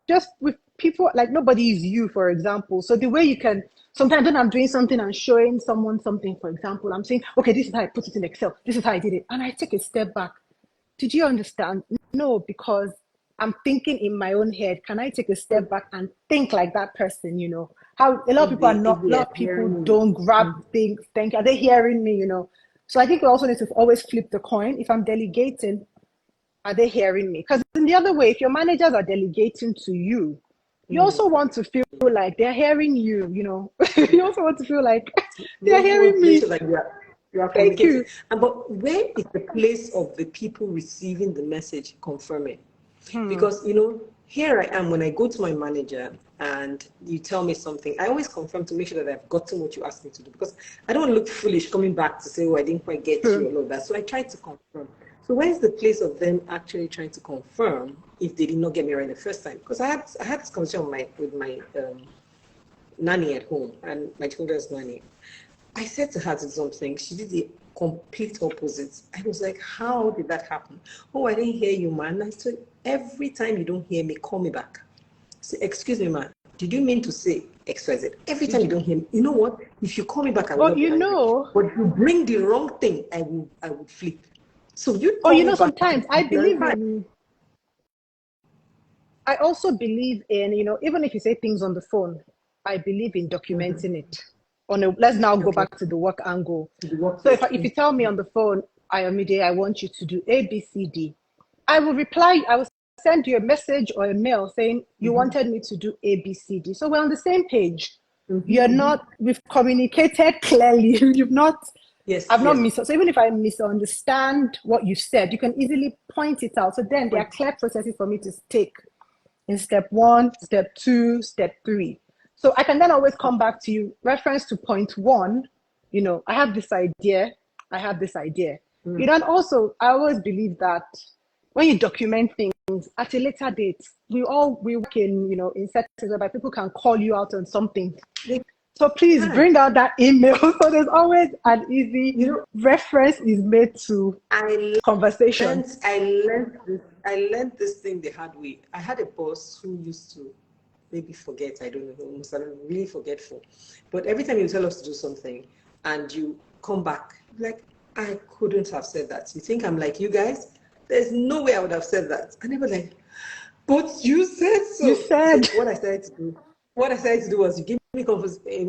people, like nobody is you, for example. So the way you can sometimes when I'm doing something and showing someone something, for example, I'm saying, okay, this is how I put it in Excel. This is how I did it, and I take a step back. Did you understand? No, because I'm thinking in my own head. Can I take a step back and think like that person? You know, how a lot of people are If not. A they lot are of people hearing don't grab me, things. Think, are they hearing me? You know. So I think we also need to always flip the coin. If I'm delegating, are they hearing me? Because in the other way, if your managers are delegating to you, you also want to feel like they're hearing you. You know, you also want to feel like you they're also want hearing to make me. sure that you are Thank communicating. you. But where is the place of the people receiving the message confirming? Because here I am when I go to my manager and you tell me something, I always confirm to make sure that I've gotten what you asked me to do, because I don't want to look foolish coming back to say, oh, I didn't quite get you, True. all of that. So I try to confirm. So where's the place of them actually trying to confirm if they did not get me right the first time? Because I had this conversation with my nanny at home and my children's nanny. I said to her to do something. She did the complete opposite. I was like, how did that happen? Oh, I didn't hear you, man. I said, every time you don't hear me, call me back. Say, excuse me, man. Did you mean to say XYZ? Every time you don't hear me, you know what? If you call me back, I will not be angry. But if you bring the wrong thing, I would flip. So you call me back. Sometimes I believe in. I also believe in, even if you say things on the phone, I believe in documenting it. Let's now go back to the work angle. So if you tell me on the phone, Ayomide, I want you to do A, B, C, D, I will reply, I will send you a message or a mail saying you wanted me to do A, B, C, D. So we're on the same page. We've communicated clearly. You've not, I've not missed. So even if I misunderstand what you said, you can easily point it out. So then there are clear processes for me to take in step 1, step 2, step 3. So I can then always come back to you, reference to point 1, I have this idea. And also, I always believe that when you document things at a later date, we work in settings whereby people can call you out on something. So please bring out that email. So there's always an easy reference is made to conversation. I learned this thing the hard way. I had a boss who used to maybe forget, I don't know, almost really forgetful. But every time you tell us to do something and you come back, like, I couldn't have said that. You think I'm like you guys? There's no way I would have said that. And they were like, but you said so. You said. So what I started to do was you give me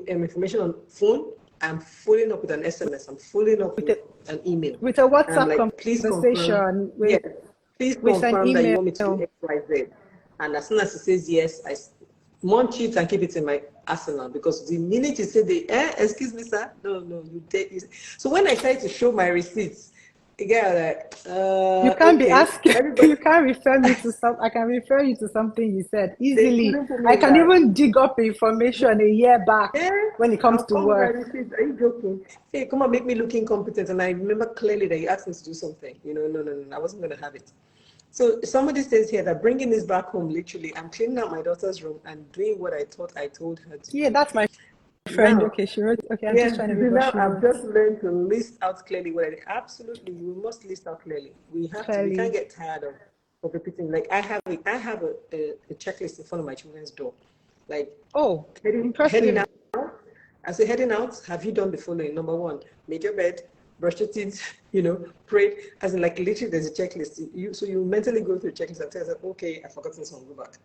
information on phone, I'm following up with an SMS, I'm following up with an email. With a WhatsApp conversation. Please confirm that you want me to do X, Y, Z. And as soon as he says yes, I munch it and keep it in my arsenal, because the minute you say excuse me, sir, no, you take. So when I started to show my receipts, again, you can't be asking. You can't refer me to I can refer you to something you said easily. I can even dig up information a year back when it comes to work. Are you joking? Hey, come on, make me look incompetent. And I remember clearly that you asked me to do something. No, I wasn't going to have it. So somebody says here that bringing this back home, literally, I'm cleaning out my daughter's room and doing what I thought I told her to. Yeah, that's my friend. Now, okay, she wrote. Okay, I'm just trying to read what she wrote. I've just learned to list out clearly what I did. Absolutely, you must list out clearly. We can't get tired of repeating. Like I have a checklist in front of my children's door. Like, heading out. I say, heading out, have you done the following? Number 1, make your bed, brush your teeth, pray. As in, like, literally, there's a checklist. So you mentally go through the checklist and tell yourself, okay, I've forgotten this one, go back.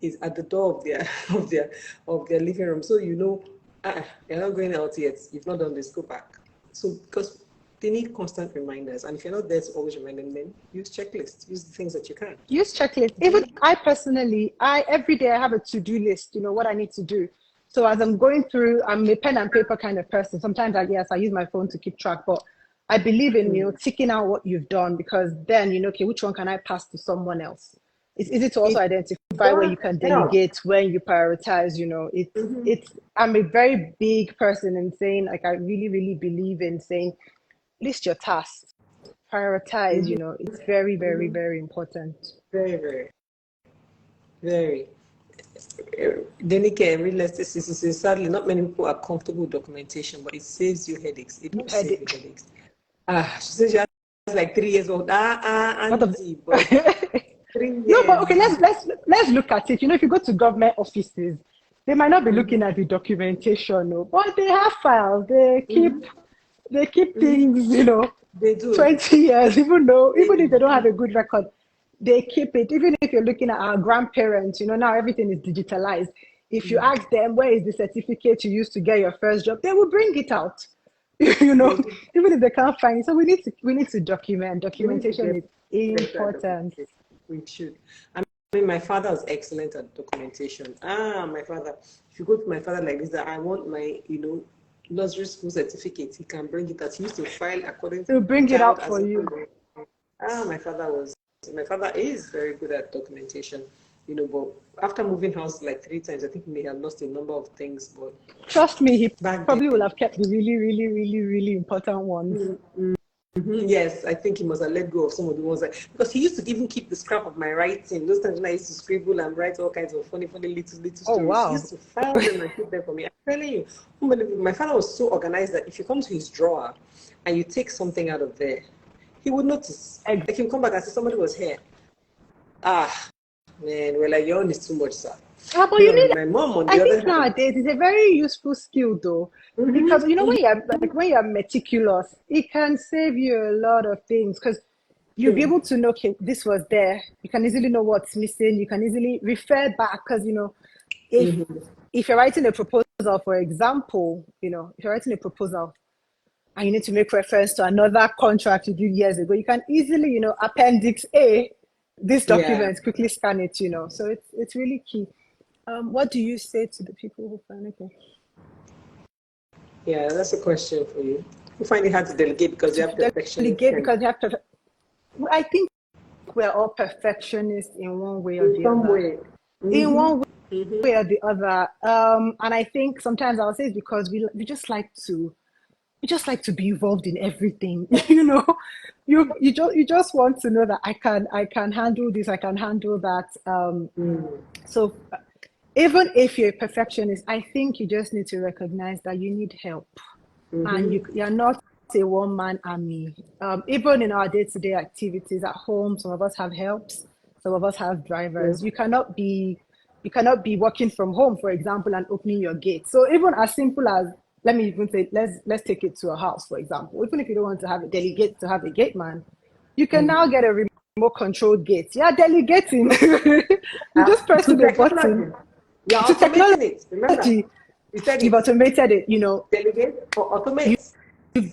It's at the door of their living room. So you're not going out yet. You've not done this, go back. So because they need constant reminders. And if you're not there to always remind them, use checklists. Use the things that you can. Use checklists. Even I personally, every day I have a to-do list, what I need to do. So as I'm going through, I'm a pen and paper kind of person. Sometimes I use my phone to keep track, but I believe in, ticking out what you've done, because then, okay, which one can I pass to someone else? It's easy to also identify where you can delegate, when you prioritize, I'm a very big person in saying, like, I really, really believe in saying, list your tasks, prioritize, it's very, very, very important. Very, very, very. Delegate, real estate, sadly, not many people are comfortable with documentation, but it saves you headaches. It will save you headaches. She says she has like 3 years old. Auntie, but 3 years. No, but okay, let's look at it. If you go to government offices, they might not be looking at the documentation, but they have files. They keep things, they do 20 years, even if they don't have a good record. They keep it. Even if you're looking at our grandparents, now everything is digitalized. If you ask them, where is the certificate you used to get your first job, they will bring it out. Even if they can't find it. So we need to document. Documentation is important. We should. I mean, my father was excellent at documentation. My father. If you go to my father like this, that I want my, nursery school certificate, he can bring it out. He used to file according to. He'll bring it out for you. My father is very good at documentation, but after moving house like 3 times, I think he may have lost a number of things. But trust me, he probably will have kept the really, really, really, really important ones. Yes, I think he must have let go of some of the ones that, because he used to even keep the scrap of my writing. Those times when I used to scribble and write all kinds of funny, funny little Oh, stories. He wow. used to file them and keep them for me. I'm telling you, unbelievable. My father was so organized that if you come to his drawer and you take something out of there, he would notice. Like he would come back and say somebody was here. Ah, man, well, like your own is too much, sir. Yeah, but you need, My mom, on I the other think hand, nowadays it's a very useful skill though, because you know when you're meticulous, it can save you a lot of things because you'll be true. able to know, okay, this was there. You can easily know what's missing. You can easily refer back because you know if you're writing a proposal, for example, if you're writing a proposal and you need to make reference to another contract you did years ago, you can easily, Appendix A, this Yeah, document, quickly scan it, So it's really key. What do you say to the people who find it yeah, that's a question for you. You find it hard to delegate because you to have perfectionist delegate kind because you have to? I think we're all perfectionists in one way or in the some other. way. In Mm-hmm. one way or the other. And I think sometimes I'll say it's because we just like to be involved in everything. You just want to know that I can handle this, I can handle that. So even if you're a perfectionist, I think you just need to recognize that you need help, and you're not a one-man army. Even in our day-to-day activities at home, some of us have helps, some of us have drivers. You cannot be working from home, for example, and opening your gate. So even as simple as, let me even say, let's take it to a house, for example. Even if you don't want to have a delegate to have a gate man, you can now get a remote controlled gate. Yeah, delegating. You just To pressing a button technology. You're to technology. automating it. Remember, you said You've it. automated it. Delegate or You automate.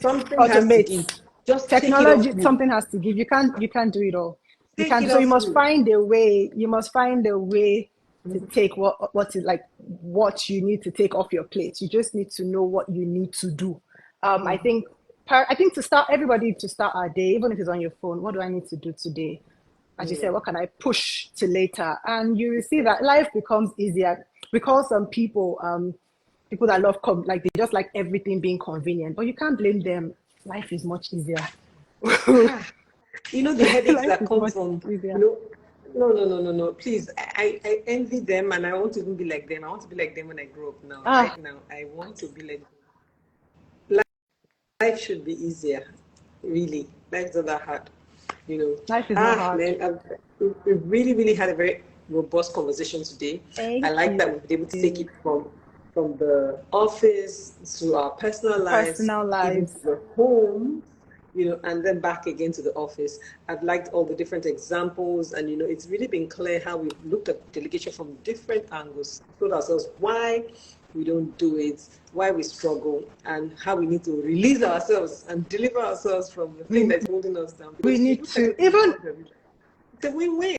Something has to automate give. Just take it off technology. me. Something has to give. You can't do it all. You Take can't. it So you off must me. find a way. You must find a way to take what is like what you need to take off your plate. You just need to know what you need to do. I think to start everybody to start our day, even if it's on your phone, what do I need to do today? As you said, what can I push to later? And you will see that life becomes easier. We call some people that love like they just like everything being convenient, but you can't blame them. Life is much easier. You know the headaches Life that is come much from, easier. no. Please, I envy them and I want to even be like them. I want to be like them when I grow up now. Ah, Right now, I want to be like them. Life should be easier. Really. Life's not that hard. You know. life is not hard. Man, we've really, really had a very robust conversation today. I Thank like you. that we've been able to take it from the office to our personal lives, Personal even lives. to the home, and then back again to the office. I've liked all the different examples, and it's really been clear how we've looked at delegation from different angles, told ourselves why we don't do it, why we struggle, and how we need to release ourselves and deliver ourselves from the thing We that's holding us down. we Because if you need look at to it from the even point of view, it's a win-win.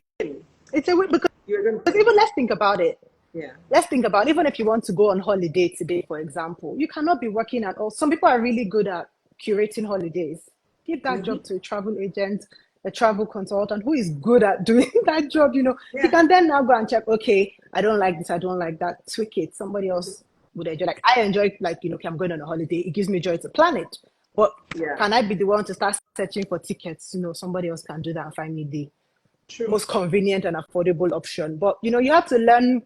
it's a because You're going even let's think about it. yeah. Let's think about even if you want to go on holiday today, for example, you cannot be working at all. Some people are really good at curating holidays. Give that job to a travel agent, a travel consultant who is good at doing that job. He Yeah. can then now go and check, okay, I don't like this, I don't like that, tweak it. Somebody else would enjoy. Like I enjoy, like, okay, I'm going on a holiday. It gives me joy to plan it. But Yeah. can I be the one to start searching for tickets? Somebody else can do that and find me the True. most convenient and affordable option. But you have to learn,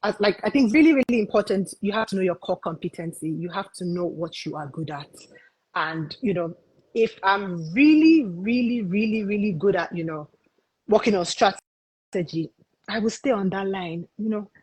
as like I think really, really important, you have to know your core competency. You have to know what you are good at. And if I'm really, really, really, really good at, working on strategy, I will stay on that line.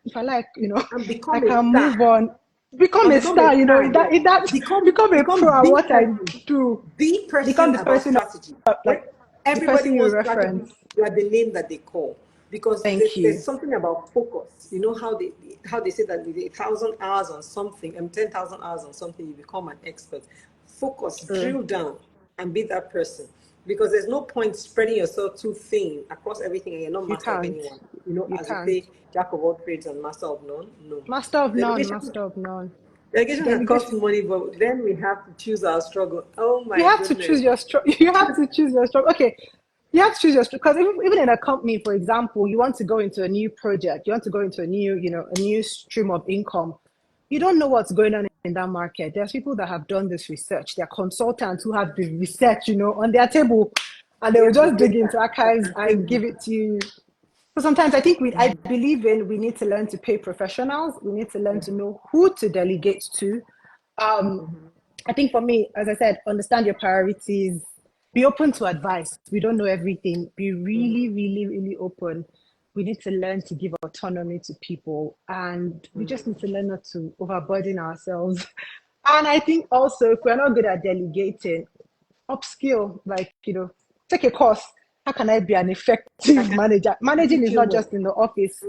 If I like, And I become a can star. move on, become And a become a star, star, in yeah. that become a pro Become at the what I person. do, The become person the about person strategy. When like the everybody person you wants strategy, reference. you are the name that they call. Because Thank there's you. something about focus. You know how they say that with 1,000 hours on something and 10,000 hours on something, you become an expert. Focus, True. drill down, and be that person. Because there's no point spreading yourself too thin across everything and you're not You master of can't. anyone. You As we can't. say, jack of all trades and master of none. No. Master of none. Delegation Master of none. Delegation can cost Delegation. money, but then we have to choose our struggle. Oh You my have to choose goodness. your You have to choose your struggle. Okay. You have to choose your because even in a company, for example, you want to go into a new project, you want to go into a new stream of income. You don't know what's going on in that market. There's people that have done this research. They're consultants who have the research, on their table, and they will just dig into archives and give it to you. So sometimes I think I believe we need to learn to pay professionals. We need to learn to know who to delegate to. I think for me, as I said, understand your priorities, be open to advice. We don't know everything. Be really, really, really open. We need to learn to give autonomy to people, and we just need to learn not to overburden ourselves. And I think also, if we're not good at delegating, upskill, like, take a course. How can I be an effective manager? Managing is not just in the office.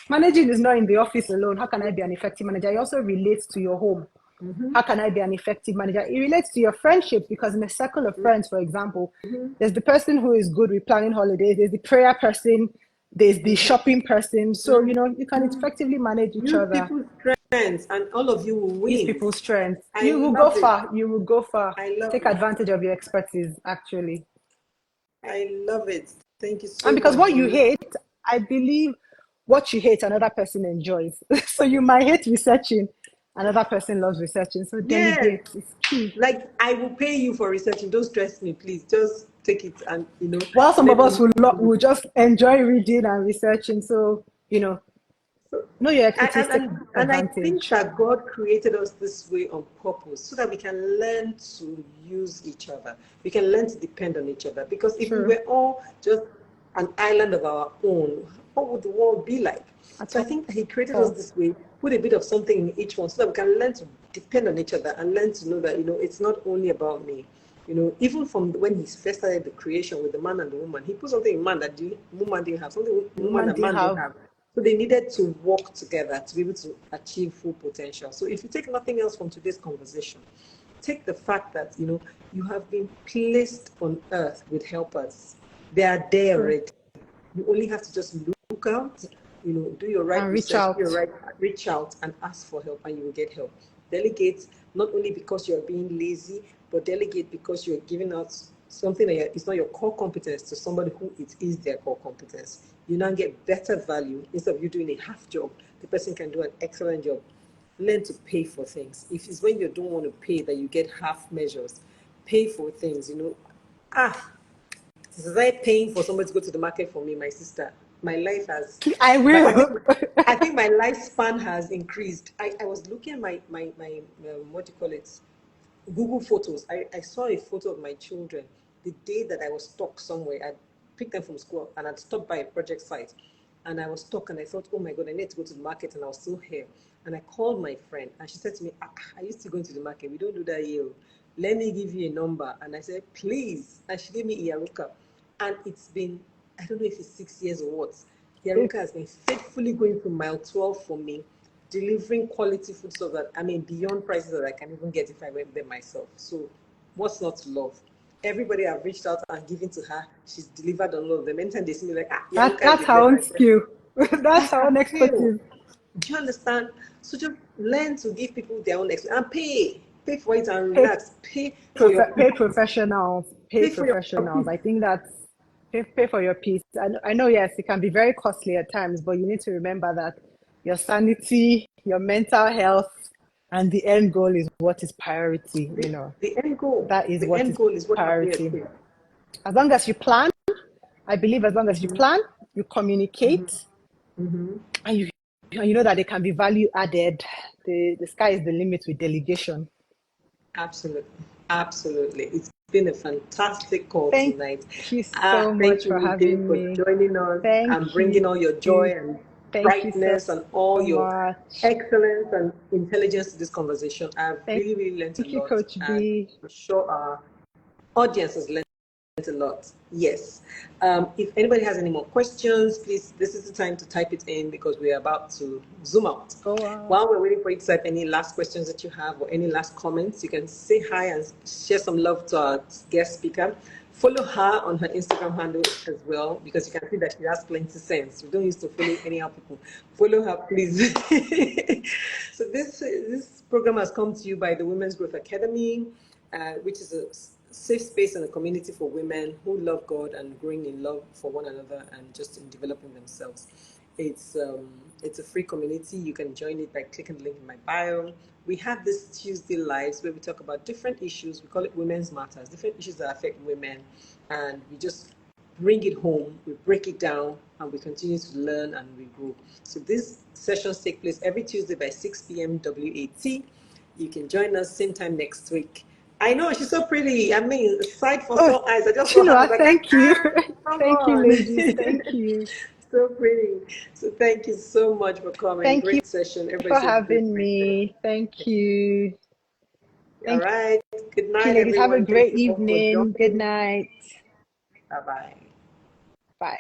Managing is not in the office alone. How can I be an effective manager? It also relates to your home. How can I be an effective manager? It relates to your friendship, because in a circle of friends, for example, there's the person who is good with planning holidays, there's the prayer person, there's the shopping person. So, you can effectively manage each other. People's strengths, and all of you will win. Use people's strengths. You will go far. You will go far. Take advantage of your expertise, actually. I love it. Thank you so much. And because what you hate, I believe what you hate, another person enjoys. So you might hate researching, another person loves researching. So delegate is key. Like, I will pay you for researching. Don't stress me, please. Just take it, and While some of us will just enjoy reading and researching. So know your expertise. And I think that God created us this way on purpose, so that we can learn to use each other. We can learn to depend on each other. Because if we were all just an island of our own, what would the world be like? So I think that He created us this way, put a bit of something in each one, so that we can learn to depend on each other and learn to know that it's not only about me. Even from when He first started the creation with the man and the woman, He put something in man that the woman didn't have, something woman and man didn't have. So they needed to work together to be able to achieve full potential. So if you take nothing else from today's conversation, take the fact that you have been placed on earth with helpers. They are there already. You only have to just look out, do your right research, reach out and ask for help, and you will get help. Delegate not only because you're being lazy, but delegate because you're giving out something that it's not your core competence to somebody who it is their core competence. You now get better value. Instead of you doing a half job, the person can do an excellent job. Learn to pay for things. If it's when you don't want to pay that you get half measures, pay for things. Since I paying for somebody to go to the market for me, my sister, my life has. I will. I think my lifespan has increased. I was looking at my what do you call it? Google Photos. I saw a photo of my children the day that I was stuck somewhere. I picked them from school and I'd stopped by a project site, and I was stuck, and I thought, oh my God, I need to go to the market, and I was still here. And I called my friend, and she said to me, I used to go into the market. We don't do that here. Let me give you a number. And I said, please. And she gave me Iaruka. And it's been, I don't know if it's 6 years or what. Iaruka has been faithfully going to mile 12 for me, delivering quality food, so that, beyond prices that I can even get if I went there myself. So what's not to love? Everybody I've reached out and given to her, she's delivered on all of them. Anytime they see me, like, that's her own skill. That's her own expertise. Do you understand? So just learn to give people their own expertise and pay for it and relax. Pay professionals. Pay professionals. I think that's pay for your peace. I know, yes, it can be very costly at times, but you need to remember that your sanity, your mental health, and the end goal is what is priority. The end goal. That is what is priority. As long as you plan, I believe as long as you plan, you communicate, and you know that they can be value added, the sky is the limit with delegation. Absolutely. It's been a fantastic call tonight. Thank you so much for having me. For joining us and bringing all your joy and brightness and all your excellence and intelligence to this conversation. I've really learned a lot. Coach B. I'm sure our audience has learned a lot. Yes. If anybody has any more questions, please, this is the time to type it in, because we're about to zoom out. While we're waiting for you to type any last questions that you have or any last comments, you can say hi and share some love to our guest speaker. Follow her on her Instagram handle as well, because you can see that she has plenty of sense. We don't used to follow anyhow people. Follow her, please. So this program has come to you by the Women's Growth Academy, which is a safe space and a community for women who love God and growing in love for one another and just in developing themselves. It's it's a free community. You can join it by clicking the link in my bio. We have this Tuesday lives where we talk about different issues. We call it Women's Matters, different issues that affect women, and we just bring it home, we break it down, and we continue to learn and we grow. So these sessions take place every Tuesday by 6 p.m. WAT. You can join us same time next week. I know she's so pretty. I mean, sight for Oh, sore eyes. I just saw her. I was Chinua, like, thank you. come Thank you, ladies. on. Thank you. So pretty. So thank you so much for coming. Thank you Great session. Everybody for say great, having great session. me. Thank you. All Thank right. Good you, night, ladies. Have a everyone. Thank great you all for evening. Good joining. night. Bye bye. Bye.